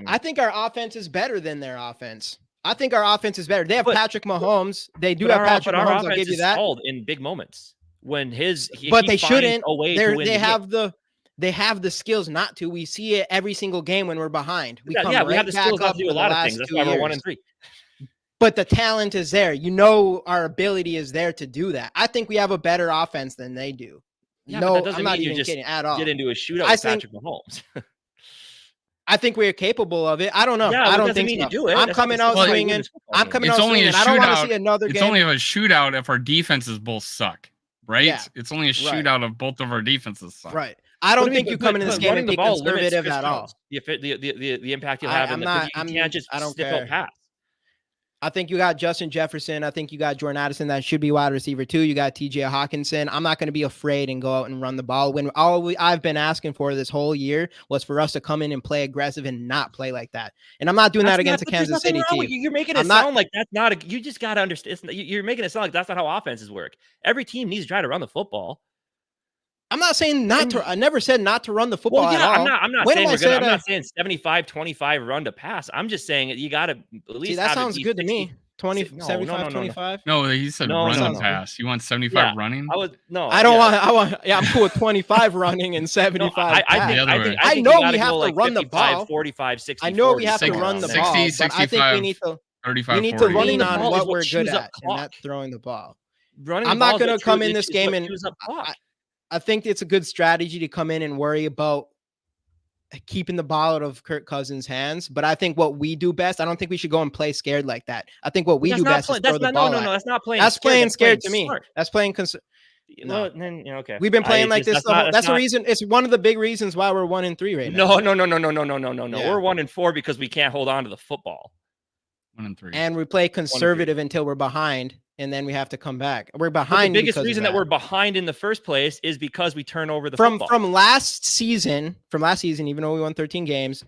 I think our offense is better than their offense. I think our offense is better. They have Patrick Mahomes. They do have Patrick Mahomes. I'll give you that. In big moments when they shouldn't. They have the skills not to. We see it every single game when we're behind. We have the skills to do a lot of things. That's why we're 1-3. But the talent is there. Our ability is there to do that. I think we have a better offense than they do. Yeah, no, that I'm not even kidding at all. Get into a shootout with Patrick Mahomes. I think we're capable of it. I don't know. Yeah, I don't think so. Do it. I'm coming out swinging. I don't want to see another game. It's only a shootout if our defenses both suck, right? Yeah. It's only a shootout if both of our defenses suck. Right. I don't think you come into this game and be conservative at all. The impact you'll have you can't just stick out pass. I think you got Justin Jefferson. I think you got Jordan Addison. That should be wide receiver too. You got TJ Hawkinson. I'm not going to be afraid and go out and run the ball. When I've been asking for this whole year was for us to come in and play aggressive and not play like that. And I'm not doing that against the Kansas City team. You're making it sound like that's not you just got to understand. You're making it sound like that's not how offenses work. Every team needs to try to run the football. I'm not saying not to. I never said not to run the football at all. I'm not saying 75-25 run to pass. I'm just saying you got to at least. See, that sounds good to me. 75-25. No, he said run and pass. You want 75 running? I want. Yeah, I'm cool with 25 running and 75. I know we have to run the ball. 45, 60. I know we have to run the ball. 60, 65. I think we need to lean on what we're good at, and that's throwing the ball. running. I'm not going to come in this game and use up clock. I think it's a good strategy to come in and worry about keeping the ball out of Kirk Cousins' hands. But I think what we do best, I don't think we should go and play scared like that. I think what we do best is throw the ball. No, that's not playing. That's playing scared to me. That's playing. No. Then okay. We've been playing like this. That's the reason. It's one of the big reasons why we're 1-3 right now. No. We're 1-4 because we can't hold on to the football. 1-3. And we play conservative until we're behind, and then we have to come back. We're behind. But the biggest reason that we're behind in the first place is because we turn over the football. From last season, even though we won 13 games,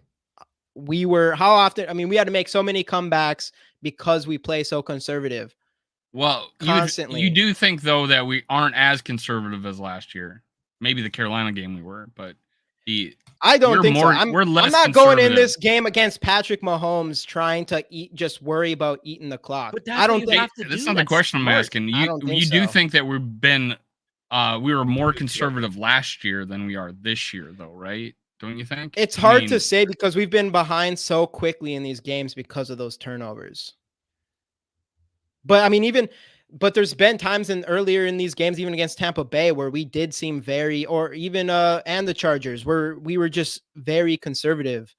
we were how often? I mean, we had to make so many comebacks because we play so conservative. Well, constantly. You do think though that we aren't as conservative as last year. Maybe the Carolina game we were, but I don't think so. I'm not going in this game against Patrick Mahomes trying to just worry about eating the clock. I don't think that's not the question I'm asking. You do think that we were more conservative last year than we are this year, though, right? Don't you think? It's hard to say because we've been behind so quickly in these games because of those turnovers. But I mean, but there's been times earlier in these games, even against Tampa Bay, where we did seem and the Chargers, where we were just very conservative.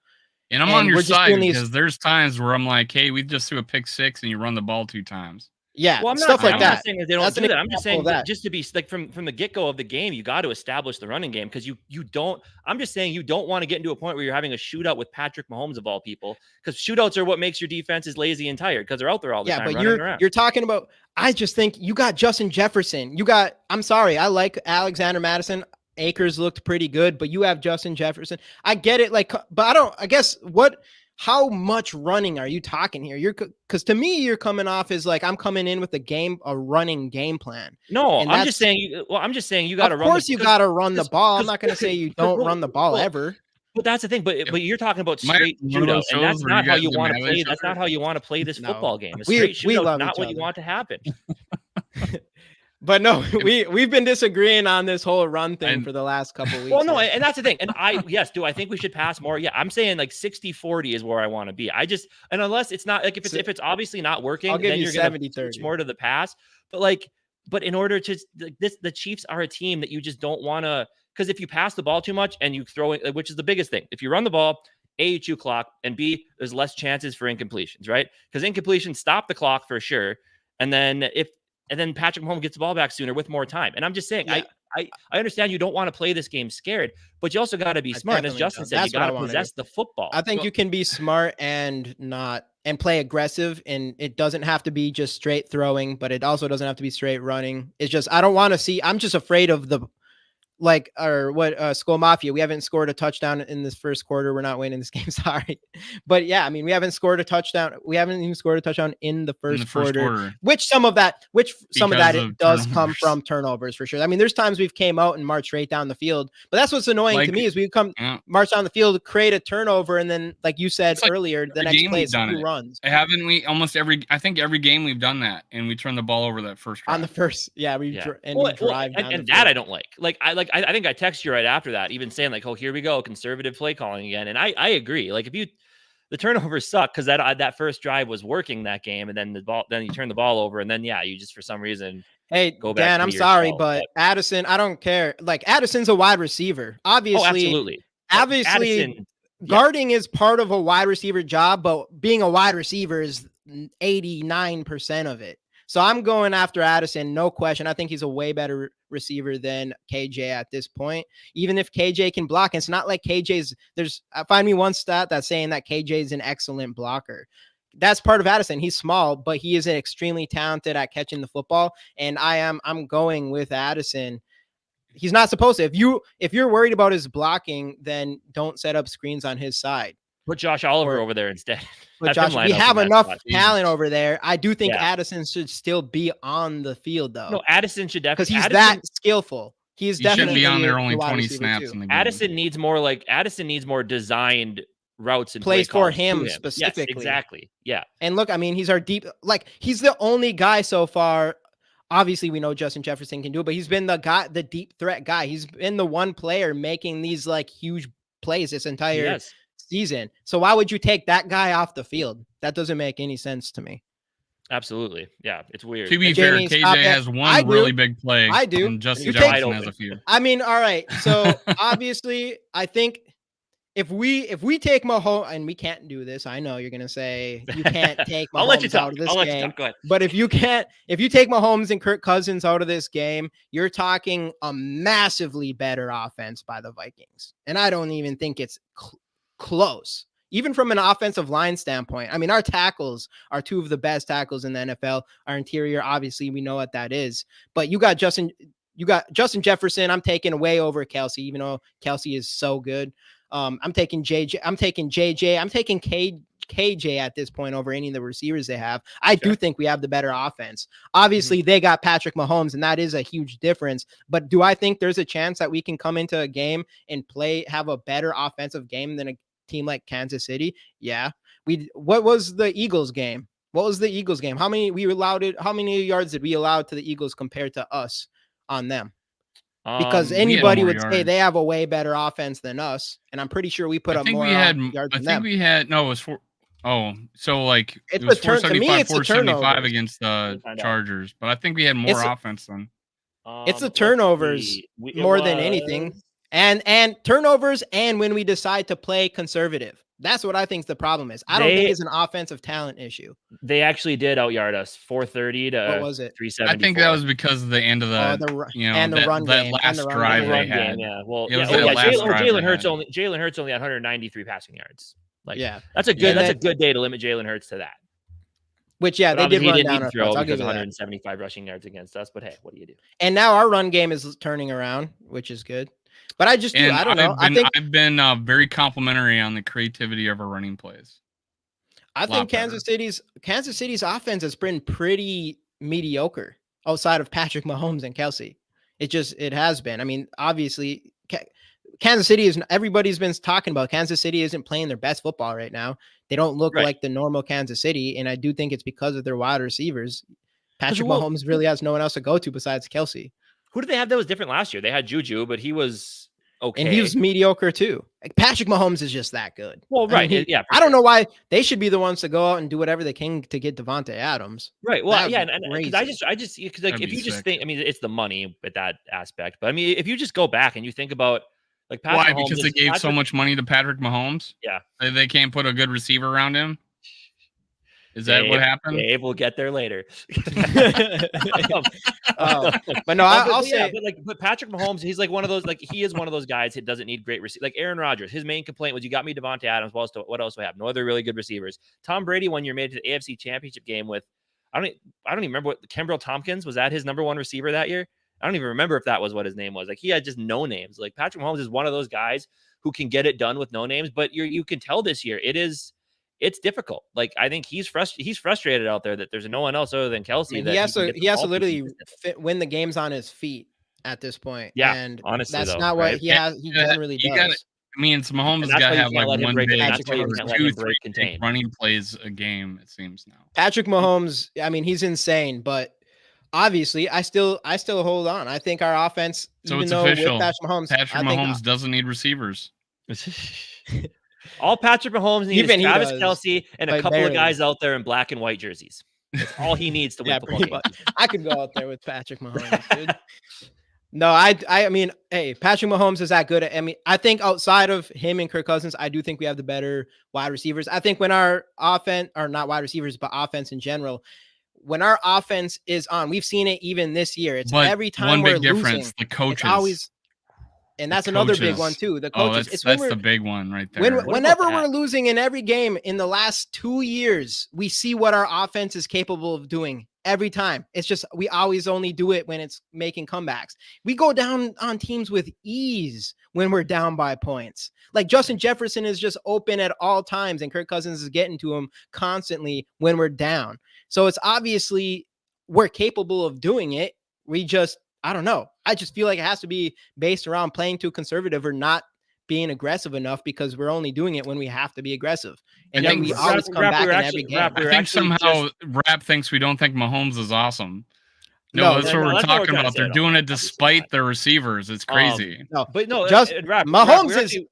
And I'm on your side because there's times where I'm like, hey, we just threw a pick 6 and you run the ball 2 times. Yeah, well, stuff like that. I'm not saying that they don't do that. I'm just saying that just to be like from the get-go of the game, you got to establish the running game because you don't. I'm just saying you don't want to get into a point where you're having a shootout with Patrick Mahomes of all people, because shootouts are what makes your defenses lazy and tired because they're out there all the time. Yeah, but you're talking about. I just think you got Justin Jefferson. I'm sorry, I like Alexander Madison. Akers looked pretty good, but you have Justin Jefferson. I get it, but I guess how much running are you talking here? Because to me, you're coming off as like I'm coming in with a running game plan. No, I'm just saying you got to run. Of course, you got to run the ball. I'm not going to say you don't run the ball ever. But that's the thing. But you're talking about straight shootout, and that's not how you want to play. That's not how you want to play this football game. A straight shootout is not what you want to happen. But no, we've been disagreeing on this whole run thing for the last couple of weeks. Well, no, and that's the thing. And do I think we should pass more? Yeah, I'm saying like 60-40 is where I want to be. And unless it's not like if it's obviously not working, I'll give then you you're going to switch more to the pass. But in order to the Chiefs are a team that you just don't want to, because if you pass the ball too much and you throw it, which is the biggest thing, if you run the ball, A, you chew clock, and B, there's less chances for incompletions, right? Because incompletions stop the clock for sure. And then Patrick Mahomes gets the ball back sooner with more time. And I'm just saying, I understand you don't want to play this game scared, but you also got to be smart. As Justin said, you got to possess the football. I think you can be smart and play aggressive, and it doesn't have to be just straight throwing, but it also doesn't have to be straight running. It's just, I don't want to see, I'm just afraid of Skol Mafia. We haven't scored a touchdown in this first quarter. We're not winning this game. Sorry. But yeah, I mean, we haven't scored a touchdown. We haven't even scored a touchdown in the first quarter. Which some of that it does come from turnovers for sure. I mean, there's times we've came out and marched right down the field, but that's what's annoying to me is we march down the field, create a turnover, and then like you said earlier, the next play is 2 runs. Haven't we I think every game we've done that, and we turn the ball over that first drive. On the first, we drive and that I don't like. I think I texted you right after that, even saying like, "Oh, here we go, conservative play calling again." And I agree. Like the turnovers suck because that first drive was working that game, and then you turn the ball over, and then you just for some reason. Hey, go back. Dan, I'm sorry, but Addison, I don't care. Like Addison's a wide receiver, obviously. Obviously, guarding is part of a wide receiver job, but being a wide receiver is 89% of it. So I'm going after Addison, no question. I think he's a way better receiver than KJ at this point. Even if KJ can block, and it's not like find me one stat that's saying that KJ is an excellent blocker. That's part of Addison. He's small, but he is extremely talented at catching the football. And I'm going with Addison. He's not supposed to. If you're worried about his blocking, then don't set up screens on his side. Put Josh Oliver over there instead. We have enough talent over there. I do think Addison should still be on the field, though. No, Addison should definitely. Because he's that skillful. He definitely should be on there only 20 snaps in the game. Addison needs more designed routes and plays for him specifically. Yes, exactly. Yeah. And look, I mean, he's he's the only guy so far. Obviously, we know Justin Jefferson can do it, but he's been the deep threat guy. He's been the one player making these huge plays this entire season. So why would you take that guy off the field? That doesn't make any sense to me. Absolutely. Yeah, it's weird. To be And fair, Jamie, KJ stop it. has one I do. really big play. I do. And Justin You take- Jefferson has a few. I mean, all right. So obviously, I think if we take Mahomes, and we can't do this, I know you're gonna say you can't take Mahomes I'll let you talk. out of this I'll let you game. talk. Go ahead. But if you take Mahomes and Kirk Cousins out of this game, you're talking a massively better offense by the Vikings, and I don't even think it's close. Even from an offensive line standpoint, I mean, our tackles are two of the best tackles in the NFL. Our interior, obviously, we know what that is. But you got Justin Jefferson. I'm taking way over Kelsey, even though Kelsey is so good. I'm taking JJ. I'm taking KJ at this point over any of the receivers they have. I do think we have the better offense. Obviously, they got Patrick Mahomes, and that is a huge difference. But do I think there's a chance that we can come into a game and have a better offensive game than a team like Kansas City? Yeah. What was the Eagles game? How many yards did we allow to the Eagles compared to us on them? Because anybody would say they have a way better offense than us, and I'm pretty sure we put up more yards than them. It was for so like it's it was a turn, 475, 475 turnovers against the Chargers, but I think we had more offense than. It's the turnovers more than anything. And turnovers, and when we decide to play conservative. That's what I think the problem is. I don't think it's an offensive talent issue. They actually did out-yard us 430 to what was it? 374. I think that was because of the end of the run game. Last drive they had. Yeah. Well, Jalen Hurts only had 193 passing yards. Like, yeah, that's a good day to limit Jalen Hurts to that. Which, yeah, they did run down our throw because 175 rushing yards against us. But hey, what do you do? And now our run game is turning around, which is good. But I don't know. I've been very complimentary on the creativity of our running plays. I think Kansas City's offense has been pretty mediocre outside of Patrick Mahomes and Kelsey. It has been. I mean, obviously, Kansas City everybody's been talking about. Kansas City isn't playing their best football right now. They don't look like the normal Kansas City, and I do think it's because of their wide receivers. Patrick Mahomes really has no one else to go to besides Kelsey. Who did they have that was different last year? They had Juju, but he was okay. And he was mediocre too. Like, Patrick Mahomes is just that good. Well, right. I don't know why they should be the ones to go out and do whatever they can to get Devontae Adams. Right. Well, yeah. And because like, if you just think, I mean, it's the money with that aspect. But I mean, if you just go back and you think about like Patrick Mahomes, because they gave so much money to Patrick Mahomes? Yeah. They can't put a good receiver around him? Is that what happened? Dave will get there later. But no, I'll say, but Patrick Mahomes, he's like one of those, like he is one of those guys that doesn't need great receivers. Like Aaron Rodgers, his main complaint was, you got me Devontae Adams. What else do I have? No other really good receivers. Tom Brady one year made it to the AFC Championship game with, I don't even remember what Kenbrell Tompkins was. That his number one receiver that year. I don't even remember if that was what his name was. Like he had just no names. Like Patrick Mahomes is one of those guys who can get it done with no names. But you can tell this year it's difficult. Like I think he's frustrated out there that there's no one else other than Kelsey. He has to literally win the games on his feet at this point. Yeah, and honestly, that's not what he generally does. Mahomes got to have like one big, 2-3 running plays a game. It seems now. Patrick Mahomes, I mean, he's insane, but obviously, I still hold on. I think our offense, so even though official. With Patrick Mahomes doesn't need receivers. All Patrick Mahomes needs is Travis Kelce and a couple of guys out there in black and white jerseys. That's all he needs to win football game. I could go out there with Patrick Mahomes, dude. No, I mean, hey, Patrick Mahomes is that good. I think outside of him and Kirk Cousins, I do think we have the better wide receivers. I think when our offense, or not wide receivers, but offense in general, when our offense is on, we've seen it even this year. It's every time we're losing, the coaches. It's always. And that's another big one too. The coaches. That's the big one right there. Whenever we're losing in every game in the last 2 years, we see what our offense is capable of doing every time. It's just we always only do it when it's making comebacks. We go down on teams with ease when we're down by points. Like Justin Jefferson is just open at all times, and Kirk Cousins is getting to him constantly when we're down. So it's obviously we're capable of doing it. I don't know. I just feel like it has to be based around playing too conservative or not being aggressive enough, because we're only doing it when we have to be aggressive. And then we always come back in every game. I think somehow Rap thinks we don't think Mahomes is awesome. No, that's what we're talking about. They're doing it despite their receivers. It's crazy. Mahomes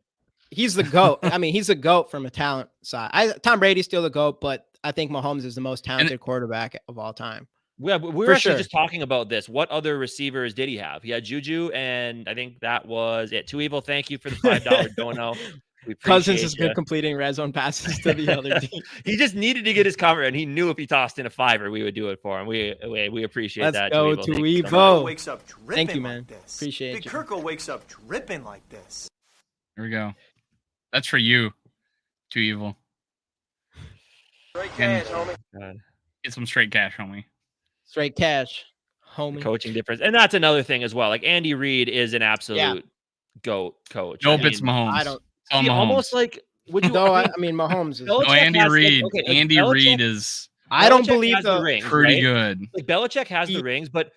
he's the GOAT. I mean, he's a GOAT from a talent side. Tom Brady's still the GOAT, but I think Mahomes is the most talented quarterback of all time. Yeah, we were actually just talking about this. What other receivers did he have? He had Juju, and I think that was it. Too Evil, thank you for the $5 dono. We appreciate Cousins has been completing red zone passes to the other team. He just needed to get his cover, and he knew if he tossed in a $5, we would do it for him. We appreciate that. Let's go, Too Evo. Wakes up dripping. Thank you, man. Like this. Appreciate Big you. Kirk wakes up dripping like this. Here we go. That's for you, Too Evil. Straight cash, homie. Get some straight cash, homie. Straight cash, homie. Coaching difference, and that's another thing as well. Like Andy Reid is an absolute GOAT coach. Nope, it's Mahomes. I don't. Mahomes. Almost like would you? No, I mean Mahomes is. No, Andy Reid. Andy Reid is. I don't believe the rings, pretty right? good. Like Belichick has the rings, but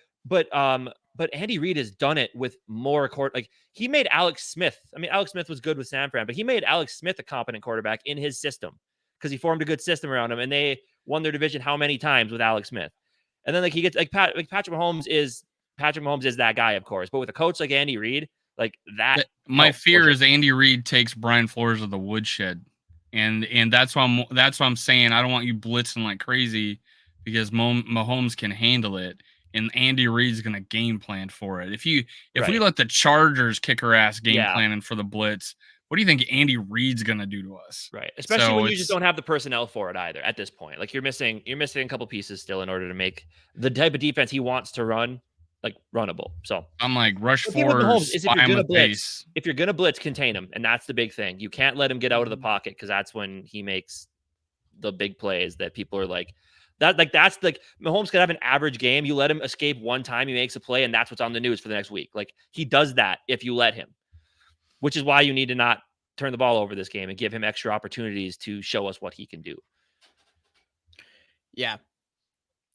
Andy Reid has done it with more court. Like he made Alex Smith. I mean, Alex Smith was good with San Fran, but he made Alex Smith a competent quarterback in his system because he formed a good system around him, and they won their division how many times with Alex Smith? And then like he gets like Patrick Mahomes is that guy, of course, but with a coach like Andy Reid, like that. My fear is Andy Reid takes Brian Flores of the woodshed, and that's why I'm saying I don't want you blitzing like crazy because Mahomes can handle it, and Andy Reid's gonna game plan for it. If we let the Chargers kicker ass game planning for the blitz, what do you think Andy Reid's gonna do to us? Right, especially when you just don't have the personnel for it either. At this point, like you're missing a couple pieces still in order to make the type of defense he wants to run like runnable. So I'm like rush forward, spy him with pace. If you're gonna blitz, contain him, and that's the big thing. You can't let him get out of the pocket because that's when he makes the big plays that people are like. That's like Mahomes could have an average game. You let him escape one time, he makes a play, and that's what's on the news for the next week. Like he does that if you let him, which is why you need to not turn the ball over this game and give him extra opportunities to show us what he can do. Yeah.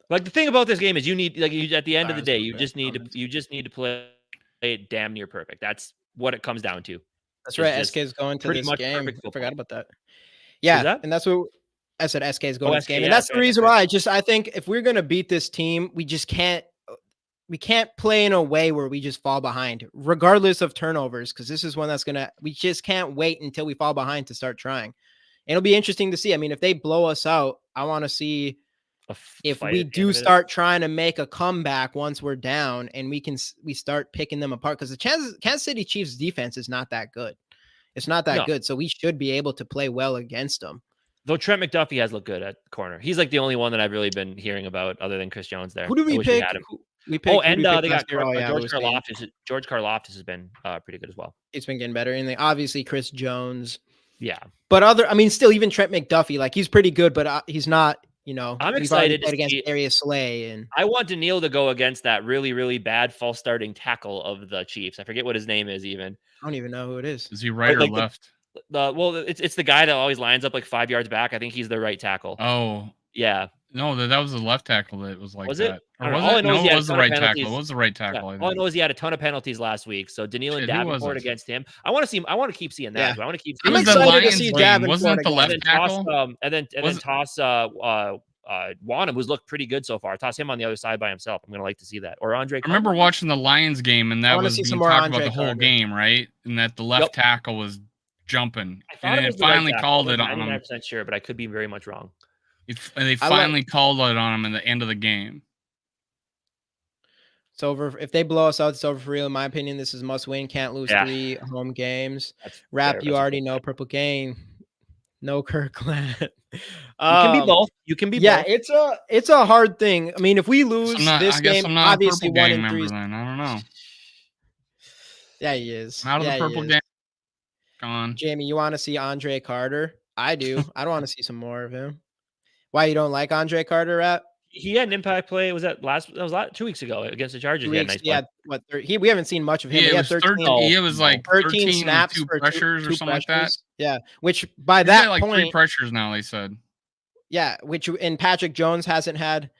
Like the thing about this game is you need at the end of the day, you just need to play it damn near perfect. That's what it comes down to. That's right. SK is going to this game. I forgot about that. Yeah, and that's what I said. SK is going to this game, and that's the reason why. I think if we're going to beat this team, we just can't. We can't play in a way where we just fall behind, regardless of turnovers, because this is one that's we just can't wait until we fall behind to start trying. And it'll be interesting to see. I mean, if they blow us out, I want to see if we do start trying to make a comeback once we're down and we start picking them apart, because the Kansas City Chiefs defense is not that good. It's not that good. So we should be able to play well against them. Though Trent McDuffie has looked good at corner. He's like the only one that I've really been hearing about other than Chris Jones there. Who did we pick? They got George Karlaftis. George Karlaftis has been pretty good as well. It's been getting better. And obviously Chris Jones. Yeah. But still even Trent McDuffie, like he's pretty good, but he's not, I'm excited against Darius Slay. And I want Daniil to go against that really, really bad false starting tackle of the Chiefs. I forget what his name is even. I don't even know who it is. Is he right or left? It's the guy that always lines up like 5 yards back. I think he's the right tackle. Oh. Yeah. No, that was the left tackle that was like was that. It? Or was it? No, it was the right tackle. It was the right tackle. Yeah. All I know is he had a ton of penalties last week. So Daniil and Davenport against him. I want to keep seeing that. Yeah. I want to keep. I'm excited to see Davenport. Wasn't it the left tackle? And then toss Wanham, who's looked pretty good so far. Toss him on the other side by himself. I'm gonna like to see that. Or Andre. I remember watching the Lions game, and that was being talked about the whole game, right? And that the left tackle was jumping, and it finally called it on him. I'm 99% sure, but I could be very much wrong. And they finally called it on him in the end of the game. It's over. If they blow us out, it's over for real. In my opinion, this is must win. Can't lose 3 home games. Rap, you already know. Purple Gang. No Kirkland. You can be both. You can be both. Yeah, it's a hard thing. I mean, if we lose this game, obviously 1 and 3. I don't know. Yeah, he is. I'm out of the purple game. Gone. Jamie, you want to see Andre Carter? I do. I don't want to see some more of him. Why you don't like Andre Carter, Rap? He had an impact play. Was that 2 weeks ago against the Chargers? We haven't seen much of him. He had 13. He was like 13 snaps for 2 pressures or something like that. Yeah, which by that like point, 3 pressures now. They said. Yeah, and Patrick Jones hasn't had.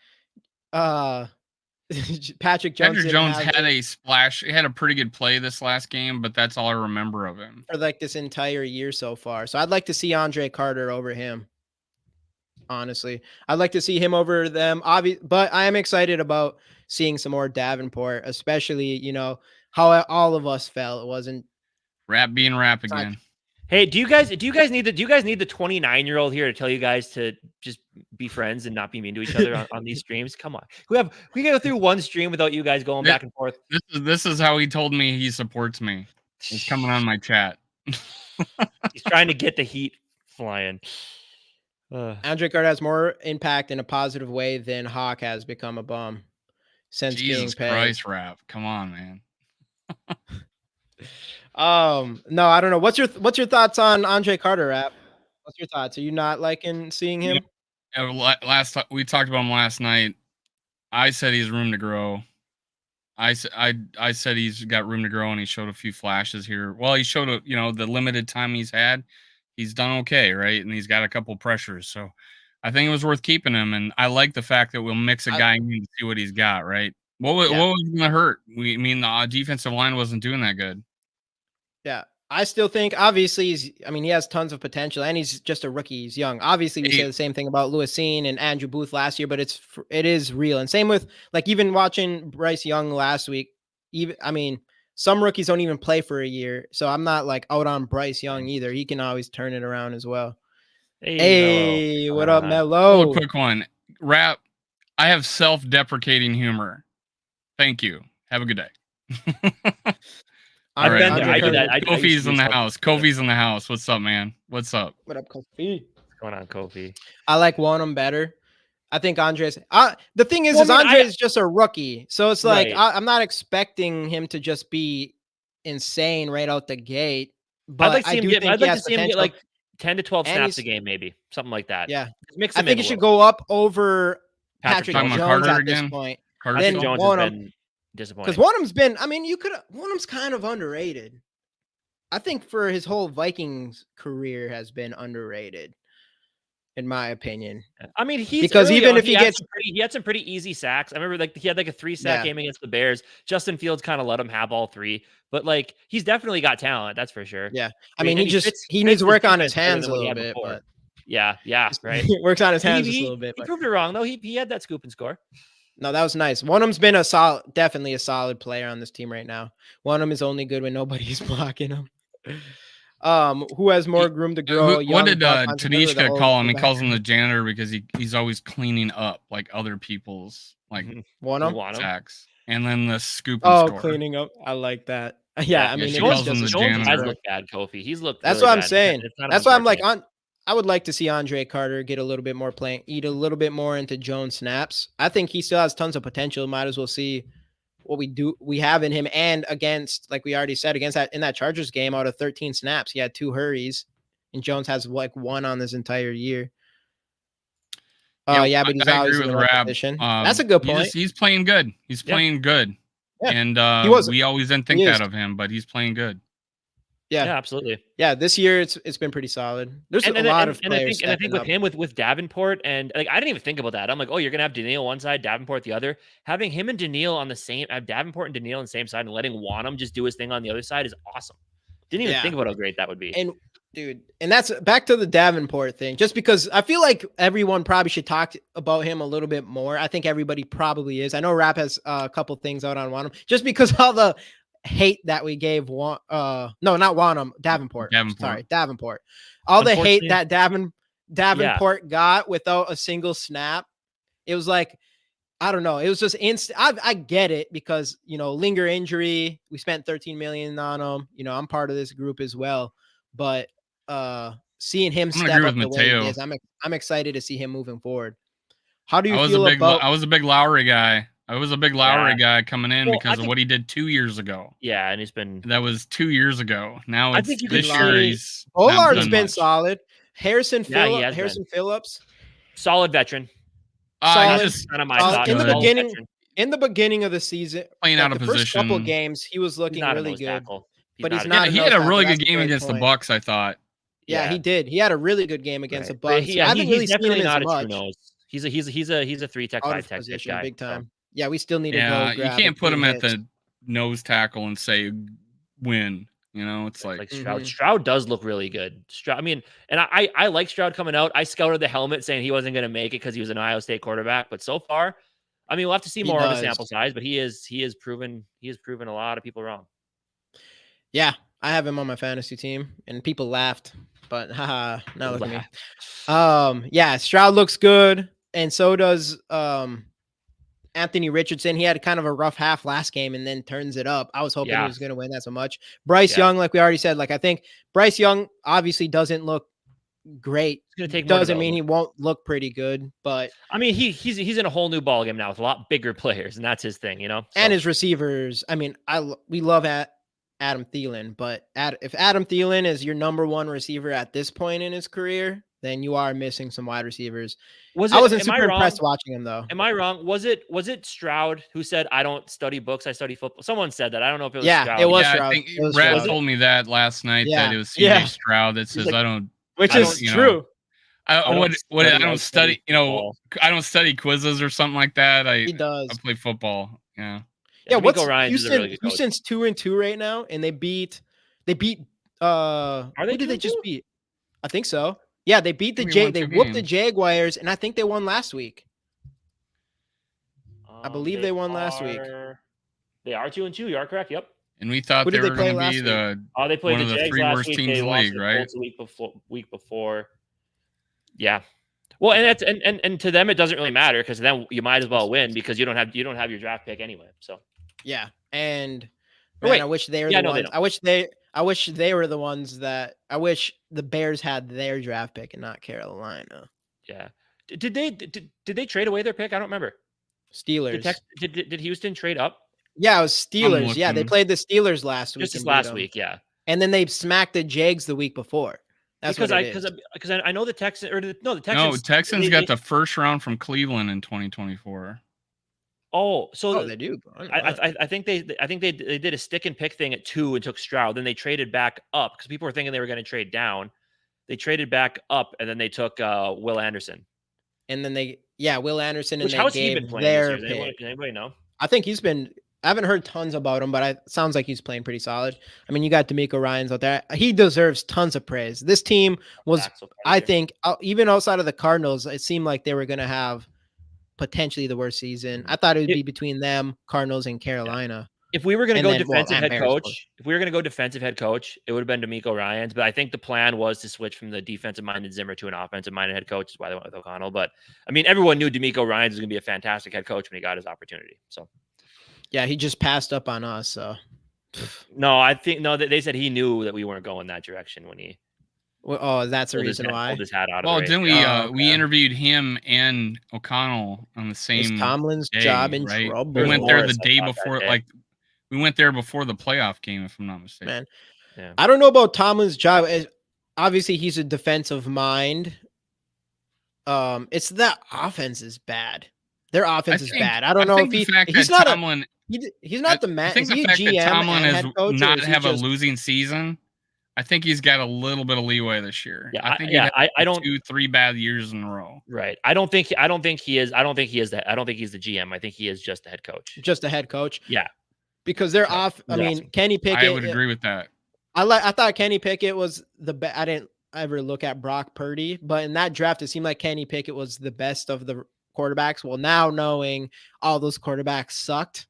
Patrick Jones had a splash. He had a pretty good play this last game, but that's all I remember of him for like this entire year so far. So I'd like to see Andre Carter over him. Honestly, I'd like to see him over them. But I am excited about seeing some more Davenport, especially how all of us felt. It wasn't Rap being Rap again. Hey, do you guys need the 29-year-old here to tell you guys to just be friends and not be mean to each other on these streams? Come on. We go through one stream without you guys going back and forth. This is how he told me he supports me. He's coming on my chat. He's trying to get the heat flying. Andre Carter has more impact in a positive way than Hawk has become a bum since Jesus being paid. Christ, Rap. Come on, man. No, I don't know. What's your thoughts on Andre Carter, Rap? What's your thoughts? Are you not liking seeing him? We talked about him last night. I said he's room to grow. I said he's got room to grow, and he showed a few flashes here. Well, he showed the limited time he's had. He's done okay, right? And he's got a couple pressures, so I think it was worth keeping him. And I like the fact that we'll mix a guy in to see what he's got, right? What was going to hurt? The defensive line wasn't doing that good. Yeah, I still think obviously he has tons of potential, and he's just a rookie. He's young. Obviously, we say the same thing about Lewis Seen and Andrew Booth last year, but it is real. And same with even watching Bryce Young last week. Some rookies don't even play for a year, so I'm not out on Bryce Young either. He can always turn it around as well. Hey, what up, Melo? Oh, quick one, Rap. I have self-deprecating humor. Thank you. Have a good day. All right, I do that. Kofi's in the house. Kofi's in the house. What's up, man? What's up? What up, Kofi? What's going on, Kofi? I like Wanham better. I think Andres. The thing is, Andre is just a rookie, so it's like I'm not expecting him to just be insane right out the gate. But I'd like to see him get like 10 to 12 snaps a game, maybe something like that. Yeah, mix. I think it should go up over Patrick Jones Carter at again? this point. Patrick Jones has been disappointing because Wanham's been. Wanham's kind of underrated. I think for his whole Vikings career has been underrated. In my opinion, he had some pretty easy sacks. I remember he had a 3-sack game against the Bears. Justin Fields kind of let him have all 3, but he's definitely got talent. That's for sure. Yeah, he needs to work on his hands a little bit. But yeah, right. He works on his hands just a little bit. He proved it wrong though. He had that scoop and score. No, that was nice. Wanham's been definitely a solid player on this team right now. Wanham is only good when nobody's blocking him. Who has more room to grow? What did Tanishka call him? He calls him the janitor because he's always cleaning up other people's sacks. And then the scoop and score. Cleaning up. I like that. Yeah, Jones has looked bad, Kofi. He's looked. That's really what I'm bad. saying. That's why I'm like I would like to see Andre Carter get a little bit more eat a little bit more into Jones snaps. I think he still has tons of potential. Might as well see what we have in him. And against, like we already said, in that Chargers game, out of 13 snaps, he had 2 hurries, and Jones has 1 on this entire year. But he's always in the right position. That's a good point. He's playing good. He's playing good. Yeah. And we always didn't think that of him, but he's playing good. Yeah, absolutely. Yeah, this year it's been pretty solid. There's a lot of players. And I think with him, with Davenport, and I didn't even think about that. I'm like, you're gonna have Daniil one side, Davenport the other. Having him and Daniil on the same, have Davenport and Daniil on the same side, and letting Wanham just do his thing on the other side is awesome. Didn't even think about how great that would be. And that's back to the Davenport thing. Just because I feel like everyone probably should talk about him a little bit more. I think everybody probably is. I know Rap has a couple things out on Wanham, just because all the hate that we gave Davenport. Sorry, Davenport. All the hate that Davenport got without a single snap. It was like, I don't know. It was just instant. I get it because, linger injury. We spent $13 million on him. I'm part of this group as well. But seeing him step up the way he is, I'm excited to see him moving forward. How do you feel about? I was a big Lowry guy. Guy coming in because of what he did 2 years ago. Yeah, and that was 2 years ago. Now it's this year. Pollard's been solid. Harrison Phillips, solid veteran. Solid. Kind of my thought. In the beginning of the season, playing out of position. First couple games, he was looking really good. But he's not. He had a really good game against the Bucs, I thought. Yeah, he did. He had a really good game against the Bucs. I haven't really seen him as much. He's a 3-tech, 5-tech guy. Big time. Yeah, we still need to go. You can't put him at the nose tackle and say win. It's like Stroud. Mm-hmm. Stroud does look really good. And I like Stroud coming out. I scouted the helmet saying he wasn't going to make it because he was an Ohio State quarterback. But so far, we'll have to see more of a sample size. But he has proven a lot of people wrong. Yeah, I have him on my fantasy team, and people laughed, but haha, now look at me. Yeah, Stroud looks good, and so does Anthony Richardson. He had kind of a rough half last game and then turns it up. I was hoping he was going to win that so much. Bryce Young, like we already said, like I think Bryce Young obviously doesn't look great. It's gonna take doesn't mean he won't look pretty good, but I mean he's in a whole new ballgame now with a lot bigger players, and that's his thing, you know. So. And his receivers. I mean, we love Adam Thielen, but if Adam Thielen is your number one receiver at this point in his career, then you are missing some wide receivers. I wasn't super impressed watching him though. Am I wrong? Was it Stroud who said, "I don't study books, I study football"? Someone said that. I don't know if it was Stroud. It was yeah, Stroud. I think Brad told me that last night that it was CJ Stroud that says, like, "I don't," which is true. I don't study. You know, I don't study quizzes or something like that. He does. I play football. Yeah. Yeah. What's Houston's 2-2 right now, and they beat. Who did they just beat? I think so. Yeah, they beat they whooped the Jaguars, and I think they won last week. I believe they won last week. They are 2-2. You are correct. Yep. And we thought they were going to be they played one of the 3 worst teams in the league, right? Week before. Yeah. Well, and to them it doesn't really matter because then you might as well win because you don't have your draft pick anyway. So. Yeah, and man, I wish they were the ones. I wish they were the ones that. I wish the Bears had their draft pick and not Carolina. Yeah. Did they trade away their pick? I don't remember. Steelers. Did Houston trade up? Yeah, it was Steelers. Yeah, they played the Steelers last week. Just last week, yeah. And then they smacked the Jags the week before. That's because I know the Texans Texans got the first round from Cleveland in 2024. Oh, so they do. I think they did a stick and pick thing at 2 and took Stroud. Then they traded back up because people were thinking they were going to trade down. They traded back up and then they took Will Anderson. And then Will Anderson. And how has he been playing this year? Does anybody know? I think he's been. I haven't heard tons about him, but it sounds like he's playing pretty solid. I mean, you got D'Amico Ryans out there. He deserves tons of praise. This team was, I think, even outside of the Cardinals, it seemed like they were going to have potentially the worst season. I thought it would be between them, Cardinals, and Carolina. If we were going to go defensive head coach, it would have been D'Amico Ryans. But I think the plan was to switch from the defensive-minded Zimmer to an offensive-minded head coach. That's why they went with O'Connell. But, I mean, everyone knew D'Amico Ryans was going to be a fantastic head coach when he got his opportunity. So. Yeah, he just passed up on us. So, no, they said he knew that we weren't going that direction when he. Well, that's the reason why. Didn't we? We interviewed him and O'Connell on the same. Is Tomlin's day, job in right? trouble? We went there the day before, we went there before the playoff game, if I'm not mistaken. Man, yeah. I don't know about Tomlin's job. Obviously, he's a defensive mind. It's that offense is bad. Their offense is bad. I don't know if he's not Tomlin. He's not the man. I think the fact that Tomlin has not have a losing season, I think he's got a little bit of leeway this year. Yeah, I think I don't 2-3 bad years in a row. Right. I don't think he is. I don't think he's the GM. I think he is just the head coach. Just the head coach. Yeah. Because they're off. I mean, Kenny Pickett. I would agree with that. I thought Kenny Pickett was the best. I didn't ever look at Brock Purdy, but in that draft, it seemed like Kenny Pickett was the best of the quarterbacks. Well, now knowing all those quarterbacks sucked,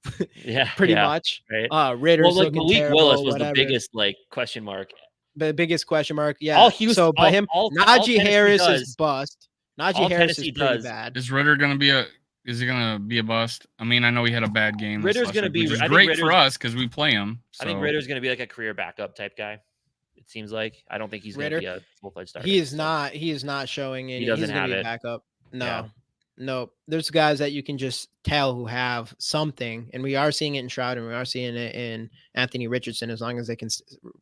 pretty much. Right. Ritter's Malik Willis was the biggest question mark. The biggest question mark. Yeah. Najee Harris is bust. Najee Harris is pretty bad. Is Ritter going to be Is he gonna be a bust? I mean, I know he had a bad game. Ritter's gonna be great for us because we play him. So. I think Ritter's gonna be like a career backup type guy. It seems like I don't think he's gonna be a full-fledged starter. He is not. He is not showing any. He doesn't have it. Backup. No. There's guys that you can just tell who have something, and we are seeing it in Stroud, and we are seeing it in Anthony Richardson. As long as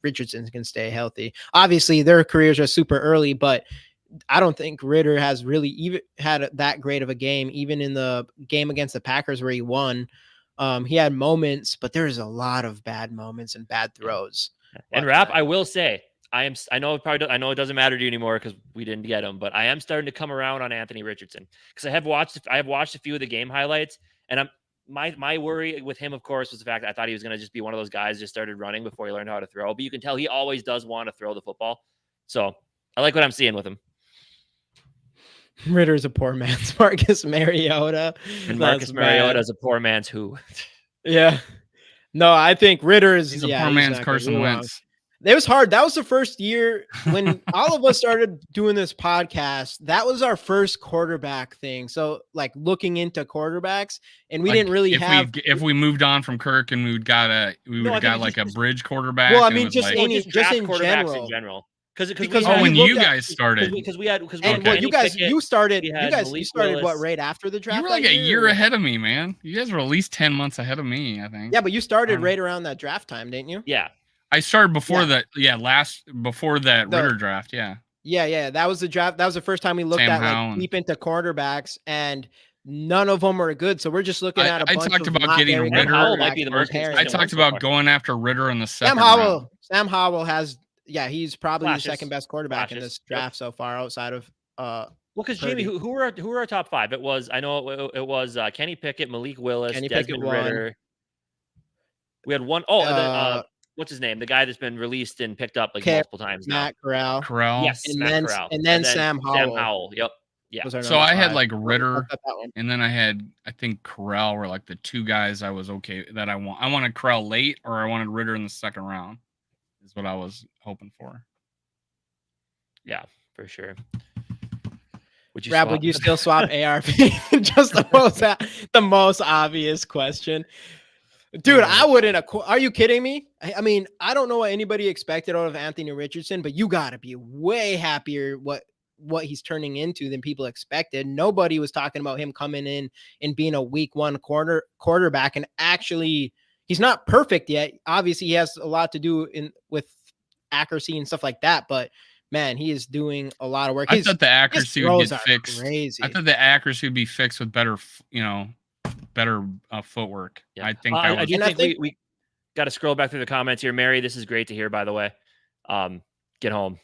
Richardson can stay healthy. Obviously, their careers are super early, but I don't think Ritter has really even had that great of a game. Even in the game against the Packers where he won, he had moments, but there's a lot of bad moments and bad throws. And I will say, I know it doesn't matter to you anymore because we didn't get him, but I am starting to come around on Anthony Richardson because I have watched a few of the game highlights, and my worry with him, of course, was the fact that I thought he was going to just be one of those guys who just started running before he learned how to throw. But you can tell he always does want to throw the football. So I like what I'm seeing with him. Ritter's a poor man's Marcus Mariota. And Marcus Mariota is a poor man's who? Yeah. No, I think Ritter is a poor man's Carson Wentz. It was hard. That was the first year when all of us started doing this podcast. That was our first quarterback thing. So like looking into quarterbacks, and we Like, didn't really if we moved on from Kirk and we would have got like a bridge quarterback. Well, I and it mean, was just like, any, just in quarterbacks general. Because when we you looked at- guys started, because we had And Okay. well, you started, you started Malik what, Willis. right after the draft? you were like that a year or- ahead of me, man. You guys were at least 10 months ahead of me, I think. Yeah, but you started right around that draft time, didn't you? Yeah. I started before Yeah. before that Ritter draft. Yeah. Yeah. That was the draft. That was the first time we looked Sam at Howell like deep into quarterbacks, and none of them were good. So we're just looking at a I bunch talked of about not getting very good Ritter. Howell might be quarterbacks the most comparing I consistent them. talked so about far. going after Ritter in the second round. Sam Howell has, he's probably Flashes. the second best quarterback in Flashes. this draft so far, outside of Well, because Purdy. Jamie, who were our top five? It was it was Kenny Pickett, Malik Willis, Kenny Pickett Desmond won. Ritter. We had one. What's his name? The guy that's been released and picked up like multiple times now. Matt Corral. Corral. Yes, And Matt then- Corral. and then Sam Howell. Yep. Yeah. was our So number I had five. like Ritter, Look at that one. and then I think Corral were like the two guys I was okay that I want. I wanted Corral late, or I wanted Ritter in the second round. Is what I was hoping for. Yeah, for sure. Would you Rab, swap? would you still swap ARP? Just the most obvious question. Dude, I wouldn't. Are you kidding me? I mean, I don't know what anybody expected out of Anthony Richardson, but you got to be way happier what he's turning into than people expected. Nobody was talking about him coming in and being a week one quarterback, and actually, he's not perfect yet. Obviously, he has a lot to do with accuracy and stuff like that, but man, he is doing a lot of work. I thought the accuracy would get fixed. Crazy. I thought the accuracy would be fixed with better, better footwork. Yeah. I think I do And think we got to scroll back through the comments here. Mary, this is great to hear, by the way. Get home.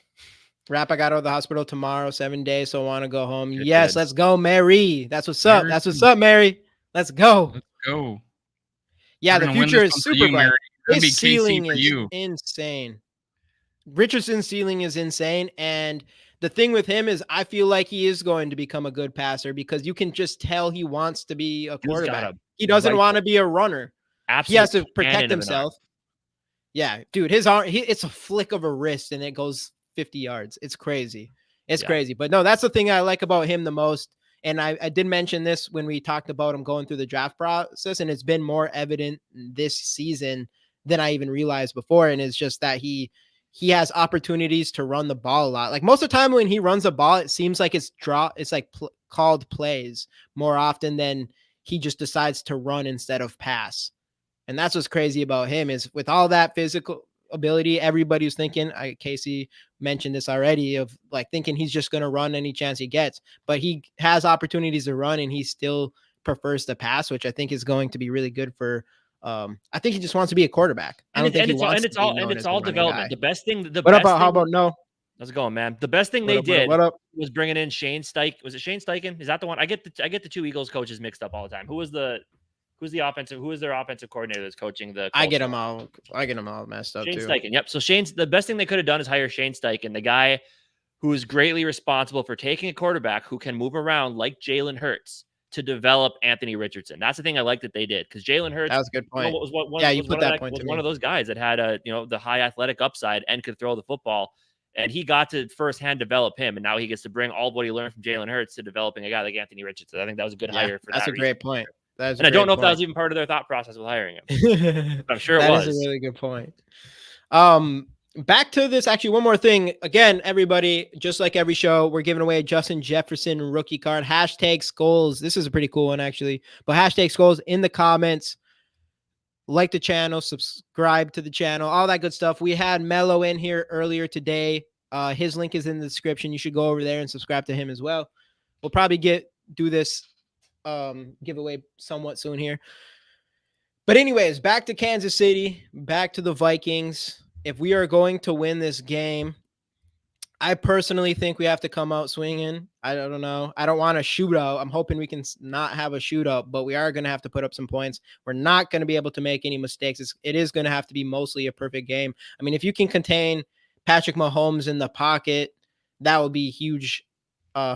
Rap, I got out of the hospital tomorrow, 7 days, so I want to go home. Good, Yes, good. let's go, Mary. That's what's up. Mary. That's what's up, Mary. Let's go. Let's go. Yeah, We're the gonna win future this is one for super you, bright. Mary. It's gonna be His KC ceiling for is you. insane. Richardson's ceiling is insane, and the thing with him is I feel like he is going to become a good passer because you can just tell he wants to be a quarterback. He doesn't want to be a runner. Absolutely. He has to protect himself. Yeah, dude, his arm, it's a flick of a wrist and it goes 50 yards. It's crazy. It's crazy. But no, that's the thing I like about him the most. And I did mention this when we talked about him going through the draft process, and it's been more evident this season than I even realized before. And it's just that he has opportunities to run the ball a lot. Like most of the time when he runs the ball, it seems like it's like called plays more often than he just decides to run instead of pass. And that's what's crazy about him is with all that physical ability, everybody was thinking, Casey mentioned this already, of like thinking he's just going to run any chance he gets, but he has opportunities to run and he still prefers to pass, which I think is going to be really good for, I think he just wants to be a quarterback. It's all development. Guy. The best thing. How about no? How's it going, man? The best thing they did was bringing in Shane Steichen. Was it Shane Steichen? Is that the one? I get the two Eagles coaches mixed up all the time. Who is their offensive coordinator that's coaching the Colts? I get them all messed up Shane too. Steichen. Yep. So the best thing they could have done is hire Shane Steichen, the guy who is greatly responsible for taking a quarterback who can move around like Jalen Hurts to develop Anthony Richardson. That's the thing I like that they did, because Jalen Hurts, that was a good point. Was one of those guys that had the high athletic upside and could throw the football. And he got to firsthand develop him, and now he gets to bring all what he learned from Jalen Hurts to developing a guy like Anthony Richardson. I think that was a good hire for that. That's a great point. And I don't know if that was even part of their thought process with hiring him. I'm sure it was. That is a really good point. Back to this, actually, one more thing. Again, everybody, just like every show, we're giving away a Justin Jefferson rookie card. Hashtag Skols. This is a pretty cool one, actually. But hashtag Skols in the comments. Like the channel, subscribe to the channel, all that good stuff. We had Melo in here earlier today. His link is in the description. You should go over there and subscribe to him as well. We'll probably do this giveaway somewhat soon here. But anyways, back to Kansas City, back to the Vikings. If we are going to win this game, I personally think we have to come out swinging. I don't know. I don't want a shootout. I'm hoping we can not have a shootout, but we are going to have to put up some points. We're not going to be able to make any mistakes. It is going to have to be mostly a perfect game. I mean, if you can contain Patrick Mahomes in the pocket, that would be huge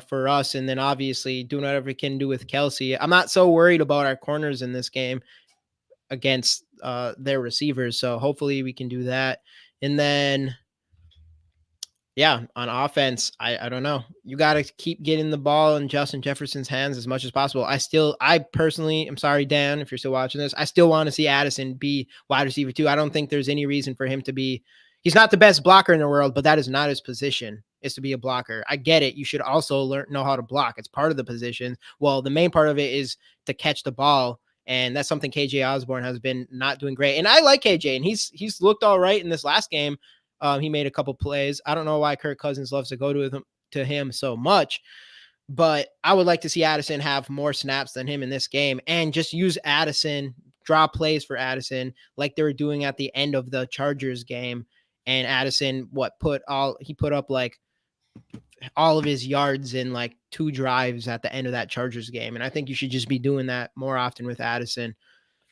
for us. And then obviously doing whatever we can do with Kelsey. I'm not so worried about our corners in this game against their receivers. So hopefully we can do that. And then, yeah, on offense, I don't know. You got to keep getting the ball in Justin Jefferson's hands as much as possible. I personally, I'm sorry, Dan, if you're still watching this, I still want to see Addison be wide receiver 2. I don't think there's any reason for him to be. He's not the best blocker in the world, but that is not his position, is to be a blocker. I get it. You should also know how to block. It's part of the position. Well, the main part of it is to catch the ball. And that's something KJ Osborne has been not doing great. And I like KJ, and he's looked all right in this last game. He made a couple plays. I don't know why Kirk Cousins loves to go to him so much, but I would like to see Addison have more snaps than him in this game and just use Addison, draw plays for Addison like they were doing at the end of the Chargers game. And Addison, he put up like all of his yards in like 2 drives at the end of that Chargers game. And I think you should just be doing that more often with Addison.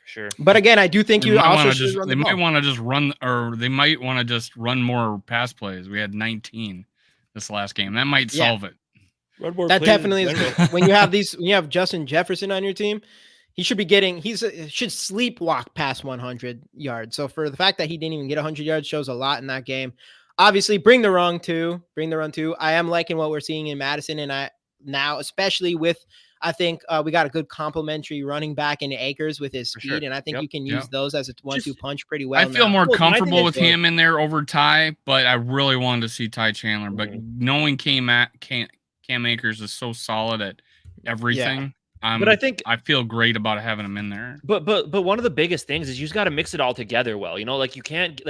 Sure. But again, I do think they you might also wanna should just, run they the might ball. want to just run, or they might want to just run more pass plays. We had 19 this last game. That might solve it. That definitely is good. When you have Justin Jefferson on your team, he should be getting, should sleepwalk past 100 yards. So for the fact that he didn't even get 100 yards shows a lot in that game. Obviously, bring the run too. I am liking what we're seeing in Madison, and now, especially with, I think we got a good complementary running back in Akers with his speed, sure. and I think you can use those as a 1-2 punch pretty well. I feel more Well, comfortable with him in there over Ty, but I really wanted to see Ty Chandler. But knowing Cam Akers is so solid at everything, but I think I feel great about having him in there. But one of the biggest things is you just got to mix it all together well. You know, like you can't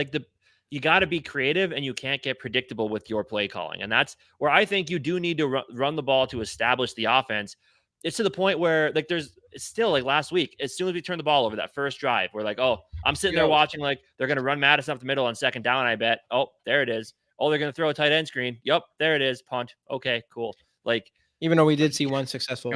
you got to be creative and you can't get predictable with your play calling. And that's where I think you do need to run the ball to establish the offense. It's to the point where like it's still like last week, as soon as we turn the ball over that first drive, we're like, oh, I'm sitting there watching like they're going to run Madison up the middle on second down. I bet. Oh, there it is. Oh, they're going to throw a tight end screen. Yep, there it is. Punt. Okay, cool. Like, even though we did see one successful.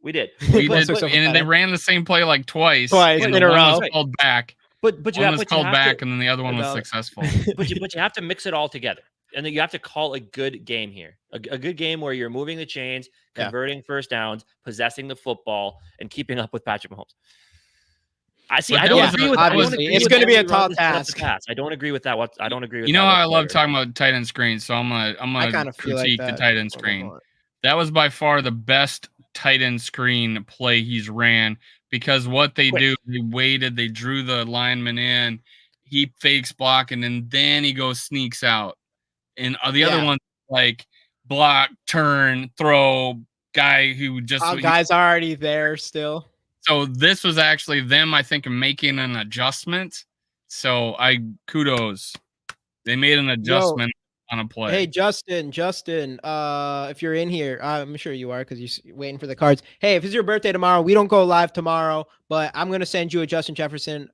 We did. And they ran the same play like twice in a row. Was called back. But one was called back, and then the other one was successful. But you have to mix it all together, and then you have to call a good game here, a good game where you're moving the chains, converting first downs, possessing the football, and keeping up with Patrick Mahomes. I don't agree with that. It's going to be a tall task. I don't agree with that. I don't agree with. You know how I love talking about tight end screens, so I'm gonna critique the tight end screen. That was by far the best tight end screen play he's ran, because what they do, they waited, they drew the lineman in, he fakes block, and then he goes sneaks out. And the other one, like block, turn, throw, guy who just guy's already there still. So this was actually them, I think, making an adjustment. So kudos. They made an adjustment on a play. Hey, Justin, if you're in here, I'm sure you are because you're waiting for the cards. Hey, if it's your birthday tomorrow, we don't go live tomorrow, but I'm going to send you a Justin Jefferson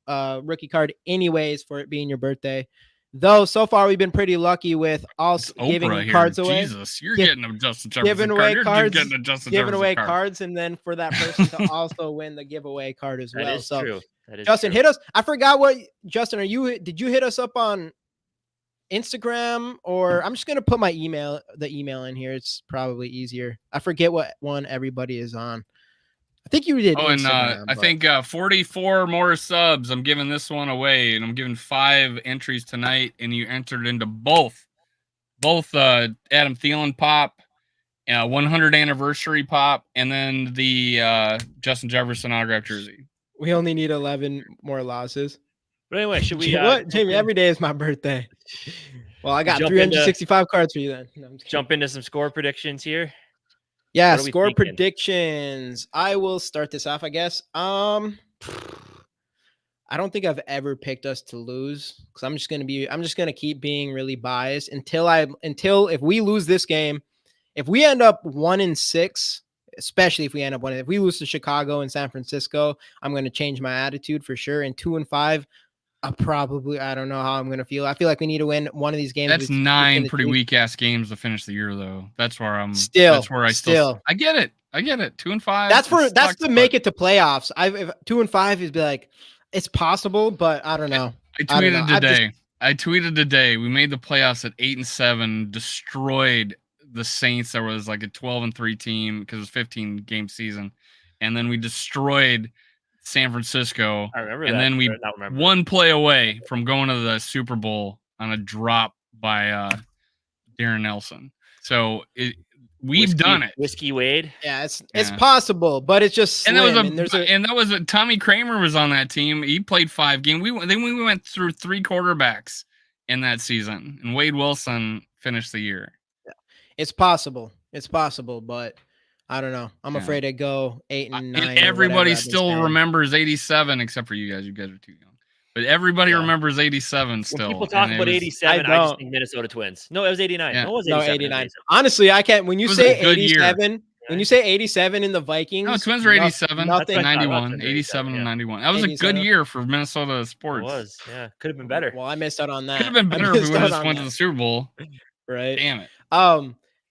rookie card anyways for it being your birthday. Though, so far, we've been pretty lucky with also giving cards away. Jesus, you're getting a Justin Jefferson giving away card. Cards, giving away cards, and then for that person to also win the giveaway card as well. That is true. Justin, hit us. I forgot Justin, did you hit us up on Instagram, or I'm just going to put the email in here. It's probably easier. I forget what one everybody is on. I think you did. Oh, Instagram, and I think 44 more subs. I'm giving this one away, and I'm giving 5 entries tonight. And you entered into both Adam Thielen pop, 100 anniversary pop, and then the Justin Jefferson autograph jersey. We only need 11 more losses. But anyway, should we? What, Jamie? Every day is my birthday. Well, I got 365 cards for you then. No, jump into some score predictions here. Yeah, score predictions. I will start this off, I guess. I don't think I've ever picked us to lose because I'm just gonna keep being really biased until if we lose this game, if we end up 1-6, especially if we end up if we lose to Chicago and San Francisco, I'm gonna change my attitude for sure. And 2-5, I don't know how I'm going to feel. I feel like we need to win one of these games. That's 9 pretty weak ass games to finish the year, though. That's where I'm still. I get it. 2-5. That's to make it to playoffs. 2-5 is be like, it's possible, but I don't know. I tweeted today. We made the playoffs at 8-7, destroyed the Saints. There was like a 12-3 team because it was 15 game season, and then we destroyed San Francisco. I remember and that. then we one play away from going to the Super Bowl on a drop by Darren Nelson. So we've done it. Whiskey Wade. Yeah, it's possible, but it's just slim. And that was Tommy Kramer was on that team. He played 5 games. We went through 3 quarterbacks in that season, and Wade Wilson finished the year. Yeah. It's possible, but I don't know. I'm afraid to go 8 and 9. And everybody still remembers 87, except for you guys. You guys are too young. But everybody remembers 87 still. When people talk about 87, I just think Minnesota Twins. No, it was 89. Yeah. No, it was 87. No, 89. Honestly, I can't. When you say 87, when you say 87 in the Vikings, no, Twins were 87, nothing. 91, 87 and 91. That was a good year for Minnesota sports. It was, yeah. Could have been better. Well, I missed out on that. Could have been better if we would have just went to the Super Bowl. Right. Damn it.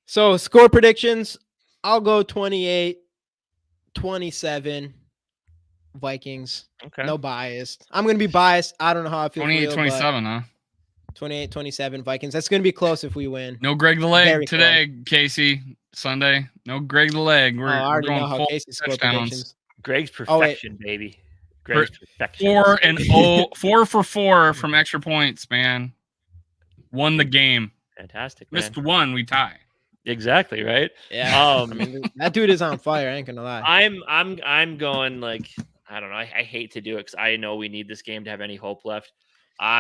So score predictions. I'll go 28-27 Vikings. Okay. No bias. I'm going to be biased. I don't know how I feel. 28-27, huh? 28-27 Vikings. That's going to be close if we win. No Greg the Leg today, Casey. Sunday. No Greg the Leg. We're going full touchdowns. Greg's perfection, baby. Greg's perfection. 4 for 4 from extra points, man. Won the game. Fantastic, man. Missed one, we tie. Exactly, right? Yeah. I mean, that dude is on fire. I ain't gonna lie. I'm going like I don't know. I hate to do it because I know we need this game to have any hope left.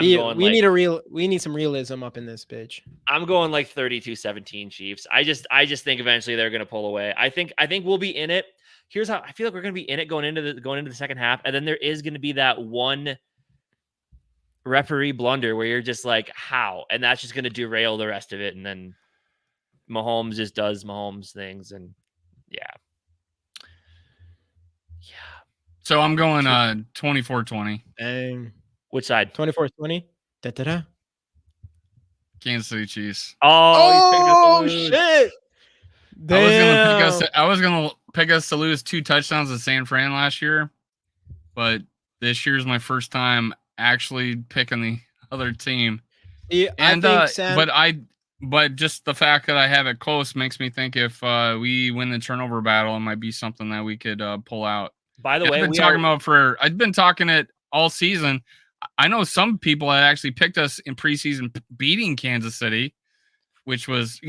We need some realism up in this bitch. I'm going like 32-17 Chiefs. I just think eventually they're gonna pull away. I think we'll be in it. Here's how I feel like we're gonna be in it going into the second half, and then there is gonna be that one referee blunder where you're just like, how? And that's just gonna derail the rest of it, and then Mahomes just does Mahomes things, and yeah. So I'm going 24-20. Dang. Which side? 24-20. Da-da-da. Kansas City Chiefs. Oh shit! Damn. I was gonna pick us to lose 2 touchdowns at San Fran last year, but this year's my first time actually picking the other team. Yeah, and but just the fact that I have it close makes me think if we win the turnover battle, it might be something that we could pull out. By the way, I've been talking it all season. I know some people had actually picked us in preseason beating Kansas City, which was,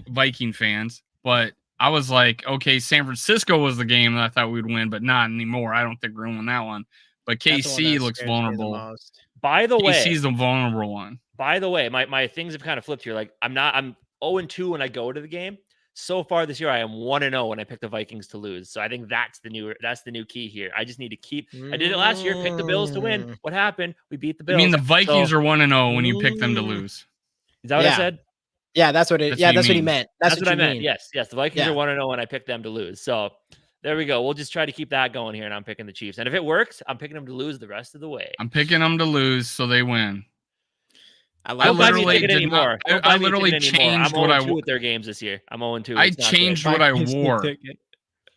Viking fans. But I was like, okay, San Francisco was the game that I thought we'd win, but not anymore. I don't think we're going to win that one. But KC looks vulnerable. By the way, KC's the vulnerable one. By the way, my things have kind of flipped here. Like I'm 0-2 when I go to the game. So far this year, I am 1-0 when I pick the Vikings to lose. So I think that's the new key here. I just need to keep. I did it last year. Pick the Bills to win. What happened? We beat the Bills. I mean, the Vikings are 1-0 when you pick them to lose. Is that what I said? Yeah, that's what it. That's what he meant. That's what I meant. Yes. The Vikings are 1-0 when I pick them to lose. So there we go. We'll just try to keep that going here, and I'm picking the Chiefs. And if it works, I'm picking them to lose the rest of the way. I'm picking them to lose so they win. I literally changed what I wore with their games this year. I'm 0-2. I changed what I wore.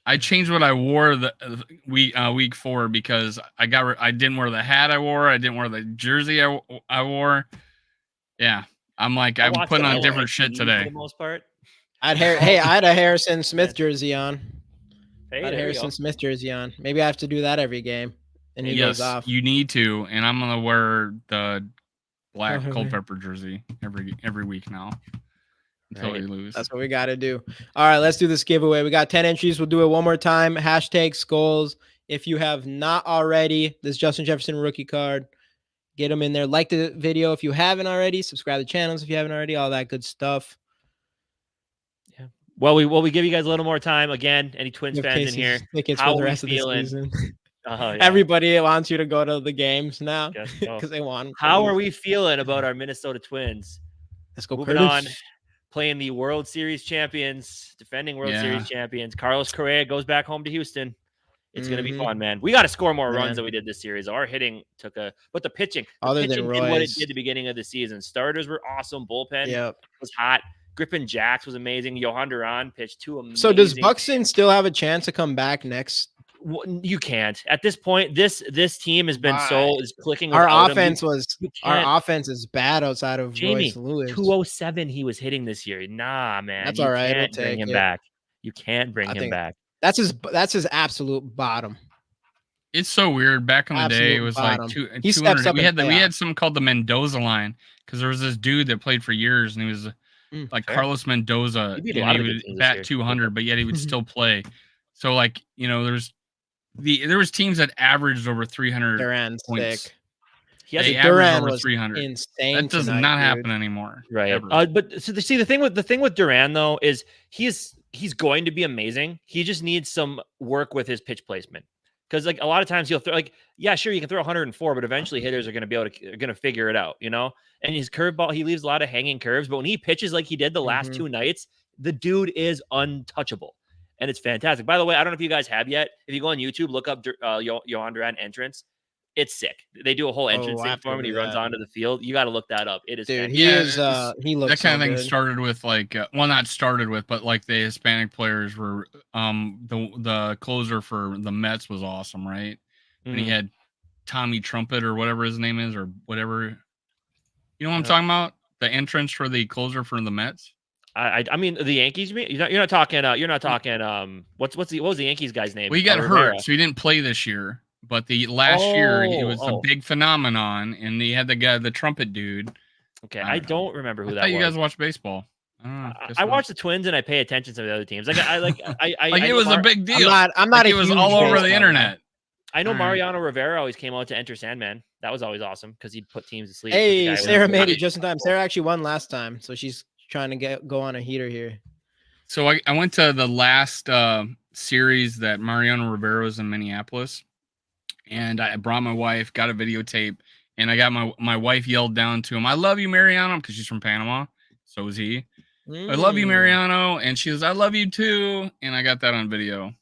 I changed what I wore the week 4 because I didn't wear the hat I wore. I didn't wear the jersey I wore. Yeah, I'm putting on different shit today. For the most part. I had a Harrison Smith jersey on. Hey, I had a Harrison Smith jersey on. Maybe I have to do that every game. And he goes off. You need to, and I'm gonna wear the black Culpepper jersey every week now until we lose. That's what we got to do. All right, let's do this giveaway. We got 10 entries. We'll do it one more time. Hashtag Skols. If you have not already, this Justin Jefferson rookie card, get them in there. Like the video if you haven't already. Subscribe to the channels if you haven't already. All that good stuff. Yeah. Well, we give you guys a little more time. Again, any Twins fans in here? How are we feeling? Everybody wants you to go to the games now because they want. How are we feeling about our Minnesota Twins? Let's go. Moving on, playing the World Series champions, defending World Series champions. Carlos Correa goes back home to Houston. It's going to be fun, man. We got to score more runs than we did this series. Our hitting but the pitching, did what it did at the beginning of the season. Starters were awesome. Bullpen was hot. Griffin Jax was amazing. Johan Duran pitched 2 amazing. So does Buxton still have a chance to come back next? You can't. At this point, this team has been is clicking. Our offense is bad outside of Royce Lewis. 207 he was hitting this year. Nah, man. That's all right. Can't bring him back. You can't bring him back. That's his absolute bottom. It's so weird. Back in the day, it Absolute was bottom. like He steps 200. up We in had we playoffs. had something called the Mendoza line because there was this dude that played for years, and he was like fair. Carlos Mendoza, He beat a and lot he of the good would teams this year. bat 200, but yet he would still play. So like there was teams that averaged over 300 Duran's points. sick. They averaged Duran over was 300. insane. That does tonight, not dude. happen anymore. Right. Ever. But so the thing with Duran though is he's going to be amazing. He just needs some work with his pitch placement. Because like a lot of times he'll throw yeah, sure, you can throw 104, but eventually hitters are going to figure it out, And his curveball, he leaves a lot of hanging curves, but when he pitches like he did the last 2 nights, the dude is untouchable, and it's fantastic. By the way, I don't know if you guys have yet. If you go on YouTube, look up Yohan Duran entrance. It's sick. They do a whole entrance thing for him, and he runs onto the field. You got to look that up. It is, dude. fantastic. He looks that kind of thing good. started with like, well, not started with, but like the Hispanic players were, the closer for the Mets was awesome, right? And he had Tommy Trumpet or whatever his name is, or whatever. You know what I'm talking about? The entrance for the closer for the Mets. I mean the Yankees. You're not talking. What was the Yankees guy's name? Well, he got hurt, so he didn't play this year. But the last year, it was a big phenomenon, and he had the trumpet dude. Okay, I don't remember who that was. was. You guys watch baseball? I watch the Twins and I pay attention to the other teams. Like it was a big deal. I'm not. It was all over the internet. I know Mariano Rivera always came out to enter Sandman. That was always awesome because he'd put teams to sleep. Hey, Sarah made it just in time. Sarah actually won last time, so she's trying to go on a heater here. So I went to the last series that Mariano Rivera was in Minneapolis, and I brought my wife, got a videotape, and I got my wife yelled down to him, "I love you, Mariano," because she's from Panama. So is he. I love you, Mariano, and she was, "I love you too," and I got that on video.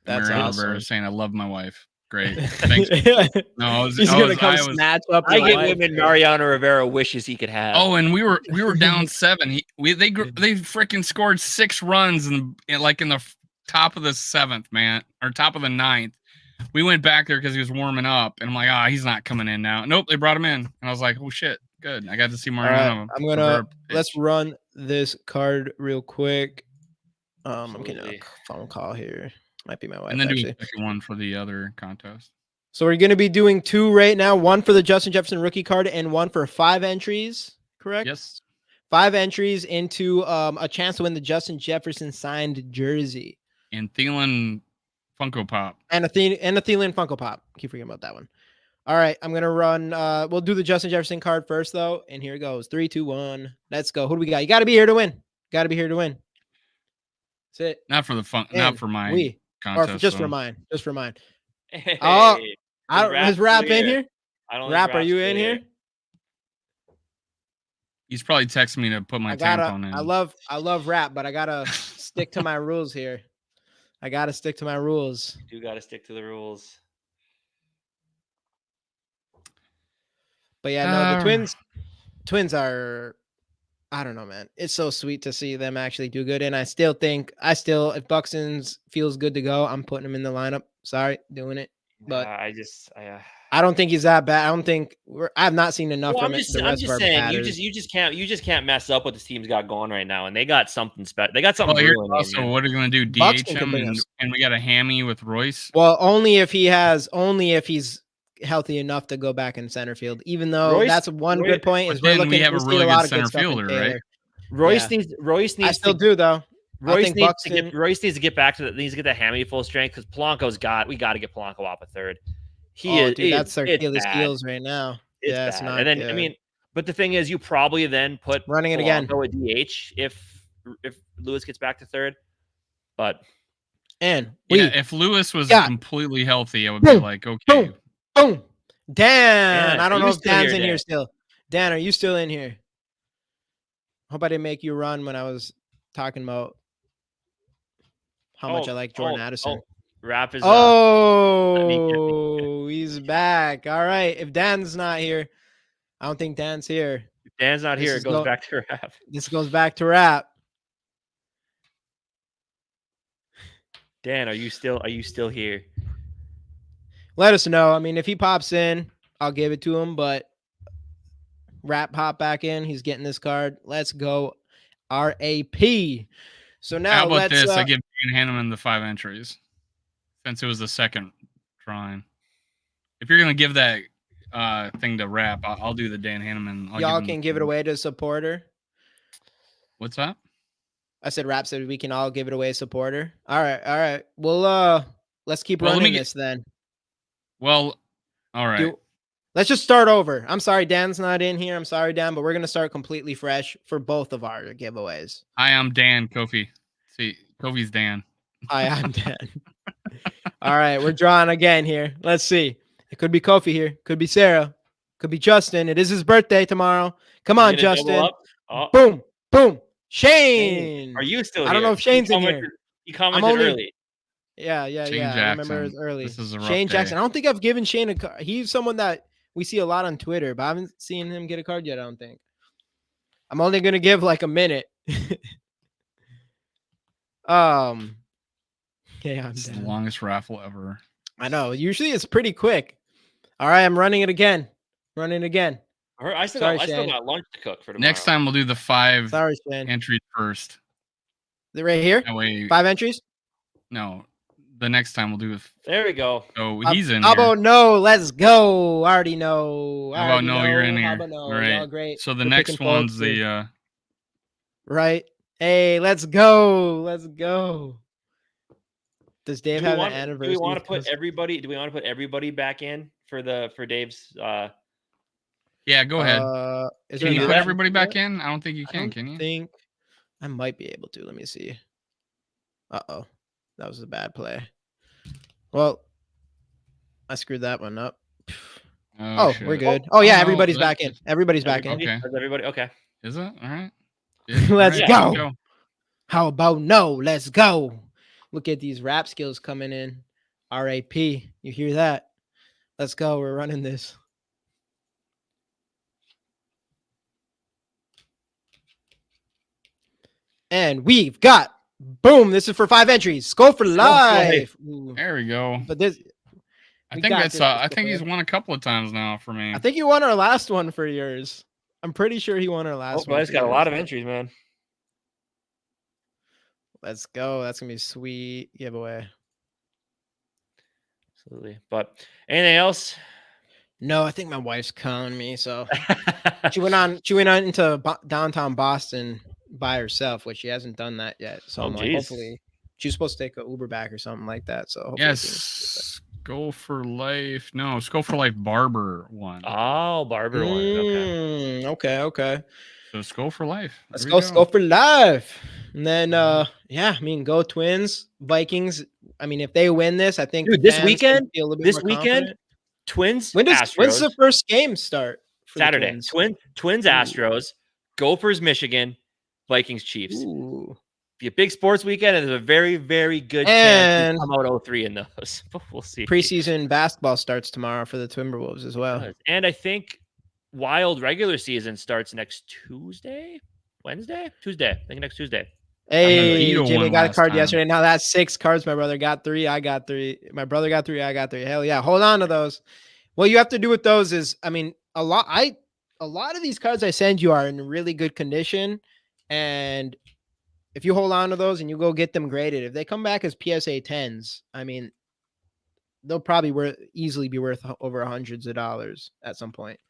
That's Mariano awesome. Rivera saying, "I love my wife." Great. Thanks. No, he's gonna come snatch up. I get women Mariano Rivera wishes he could have. Oh, and we were down 7. They freaking scored 6 runs in the top of the 7th, man, or top of the 9th. We went back there because he was warming up, and I'm like, he's not coming in now. Nope, they brought him in, and I was like, oh shit, good. I got to see Mariano. Right, let's run this card real quick. I'm getting a phone call here. Might be my wife. And then do a second one for the other contest. So we're going to be doing 2 right now. 1 for the Justin Jefferson rookie card and 1 for 5 entries. Correct? Yes. 5 entries into a chance to win the Justin Jefferson signed jersey. And Thielen Funko Pop. And a Thielen Funko Pop. Keep forgetting about that one. All right, I'm going to run. We'll do the Justin Jefferson card first, though. And here it goes. 3, 2, 1. Let's go. Who do we got? You got to be here to win. Got to be here to win. That's it. Not for the fun. Not for my contest. Or just for mine. Just for mine. Hey, is Rap in here? Rap, are you in here? He's probably texting me to put my tampon in. I love Rap, but I gotta stick to my rules here. I gotta stick to my rules. You gotta stick to the rules. But yeah, no, the Twins are, I don't know, man. It's so sweet to see them actually do good. And I still if Buxton's feels good to go, I'm putting him in the lineup. Sorry, doing it. But I don't think he's that bad. I don't think I've not seen enough from I'm just saying, you just can't mess up what this team's got going right now. And they got something special. They got something. Well, also, what are you going to do? DH him and we got a hammy with Royce. Well, only if he's healthy enough to go back in center field. Even though that's one good point is we have a really good center fielder, right? Royce needs. I still do though. Royce needs to get back to needs to get the hammy full strength because we got to get Polanco off a third. That's their Achilles heels right now. It's not. And then good. I mean, but the thing is, you probably then put running it again at DH if Lewis gets back to third. But if Lewis was completely healthy, I would be like, okay. Boom. Dan, I don't know if Dan's in here still. Dan, are you still in here? Hope I didn't make you run when I was talking about how much I like Jordan Addison. Rap is he's back. All right. If Dan's not here, I don't think Dan's here. If Dan's not here, it goes back to Rap. This goes back to Rap. Dan, are you still here? Let us know. I mean, if he pops in, I'll give it to him, but Rap pop back in. He's getting this card. Let's go RAP. So now how about this? I give Dan Hanneman the 5 entries since it was the second drawing. if you're gonna give that thing to Rap, I'll do the Dan Hanneman. Y'all can give it away to a supporter. What's that? I said Rap said we can all give it away a supporter. All right. Well, let's keep running this then. Well, all right. Let's just start over. I'm sorry, Dan's not in here. I'm sorry, Dan, but we're gonna start completely fresh for both of our giveaways. Hi, I'm Dan Kofi. See, Kofi's Dan. Hi, I'm Dan. All right, we're drawing again here. Let's see. It could be Kofi here. Could be Sarah. Could be Justin. It is his birthday tomorrow. Come on, Justin. Oh. Boom, boom. Shane. Are you still here? I don't know if Shane's in here. He commented early. Yeah. Shane I remember it was early. This is a rough Shane day. Jackson. I don't think I've given Shane a card. He's someone that we see a lot on Twitter, but I haven't seen him get a card yet, I don't think. I'm only going to give like a minute. Okay, It's the longest raffle ever. I know. Usually it's pretty quick. All right, I'm running it again. I still got lunch to cook for tomorrow. Next time we'll do the 5 Shane. entries first. They're right here? That way, 5 entries? No. The next time we'll do it. There we go. So he's in How here. about no? Let's go. I already know. How about no? You're in here. How about no? All right. Y'all great. So the We're next picking one's folks here. the Right. Hey, let's go. Does Dave have an anniversary? Do we want to put everybody back in for Dave's Yeah, go ahead. Can you put everybody back in? in? I don't think you can you? I think I might be able to. Let me see. Uh-oh. That was a bad play. Well, I screwed that one up. Oh, we're good. Oh, yeah, everybody's back in. Everybody's back in. Okay. Everybody, okay. Is it? All right. Let's All right, go. How about no? Let's go. Look at these rap skills coming in. RAP. You hear that? Let's go. We're running this. And we've got, boom, this is for 5 entries. Skol for life. Ooh. There we go. But this, I think he's won a couple of times now for me. I think he won our last one for yours. I'm pretty sure he won our last one. He's got a lot of entries, man. Let's go. That's going to be a sweet giveaway. Absolutely. But anything else? No, I think my wife's calling me. So she went on into downtown Boston by herself, which she hasn't done that yet. So I'm like, hopefully she's supposed to take an Uber back or something like that. So yes, Skol for Life. No, Skol for Life Barber one. Oh, Barber one. Okay. So Skol for Life. Let's go Skol for Life. And then go Twins, Vikings. I mean, if they win this, I think this weekend, Twins. When's the first game start? Saturday. Twins Astros, Gophers Michigan, Vikings Chiefs. Ooh. Be a big sports weekend, and there's a very, very good chance to come out 0-3 in those. We'll see. Preseason basketball starts tomorrow for the Timberwolves as well. And I think wild regular season starts next Wednesday? Tuesday. I think next Tuesday. Hey, Jimmy got a card yesterday. Now that's 6 cards. My brother got 3. I got 3. My brother got 3. I got 3. Hell yeah. Hold on to those. What you have to do with those is, I mean, a lot of these cards I send you are in really good condition. And if you hold on to those and you go get them graded, if they come back as PSA 10s, I mean, they'll probably easily be worth over hundreds of dollars at some point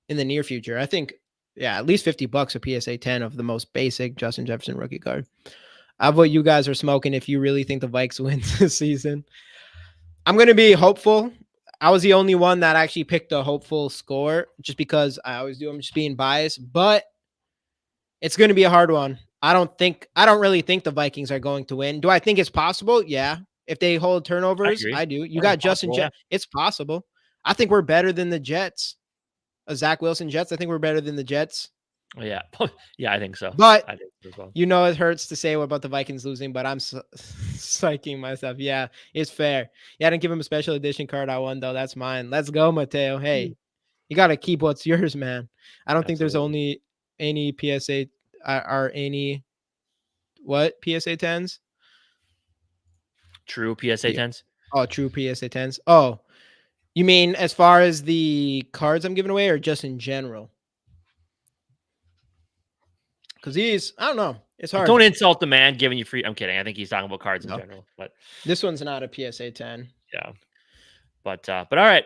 in the near future. I think, yeah, at least $50 a PSA 10 of the most basic Justin Jefferson rookie card. Of what you guys are smoking if you really think the Vikes win this season. I'm going to be hopeful. I was the only one that actually picked a hopeful score just because I always do. I'm just being biased, but it's going to be a hard one. I don't really think the Vikings are going to win. Do I think it's possible? Yeah. If they hold turnovers, I do. You got Justin Jefferson. It's possible. I think we're better than the Jets. Zach Wilson Jets. I think we're better than the Jets. Yeah. Yeah, I think so. But I think so as well. You know, it hurts to say about the Vikings losing, but I'm psyching myself. Yeah, it's fair. Yeah, I didn't give him a special edition card. I won, though. That's mine. Let's go, Mateo. Hey, you got to keep what's yours, man. I don't think there's only any PSA or any PSA 10s? True PSA 10s? Oh, true PSA 10s. Oh, you mean as far as the cards I'm giving away or just in general? Because these, I don't know. It's hard. Don't insult the man giving you free. I'm kidding. I think he's talking about cards in general. But this one's not a PSA 10. Yeah. But all right.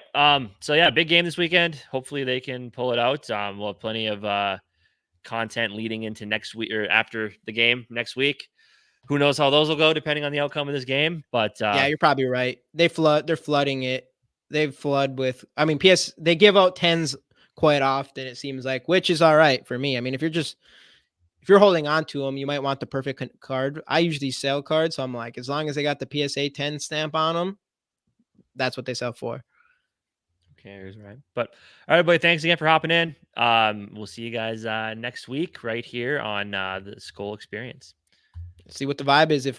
So yeah, big game this weekend. Hopefully they can pull it out. We'll have plenty of content leading into next week or after the game next week. Who knows how those will go depending on the outcome of this game. But yeah, you're probably right. They're flooding it. They flood with, I mean, they give out 10s quite often, it seems like, which is all right for me. I mean, if you're holding on to them, you might want the perfect card. I usually sell cards, so I'm like, as long as they got the PSA 10 stamp on them, that's what they sell for. Okay, right. But all right, everybody, thanks again for hopping in. We'll see you guys next week right here on the Skol Experience. See what the vibe is. If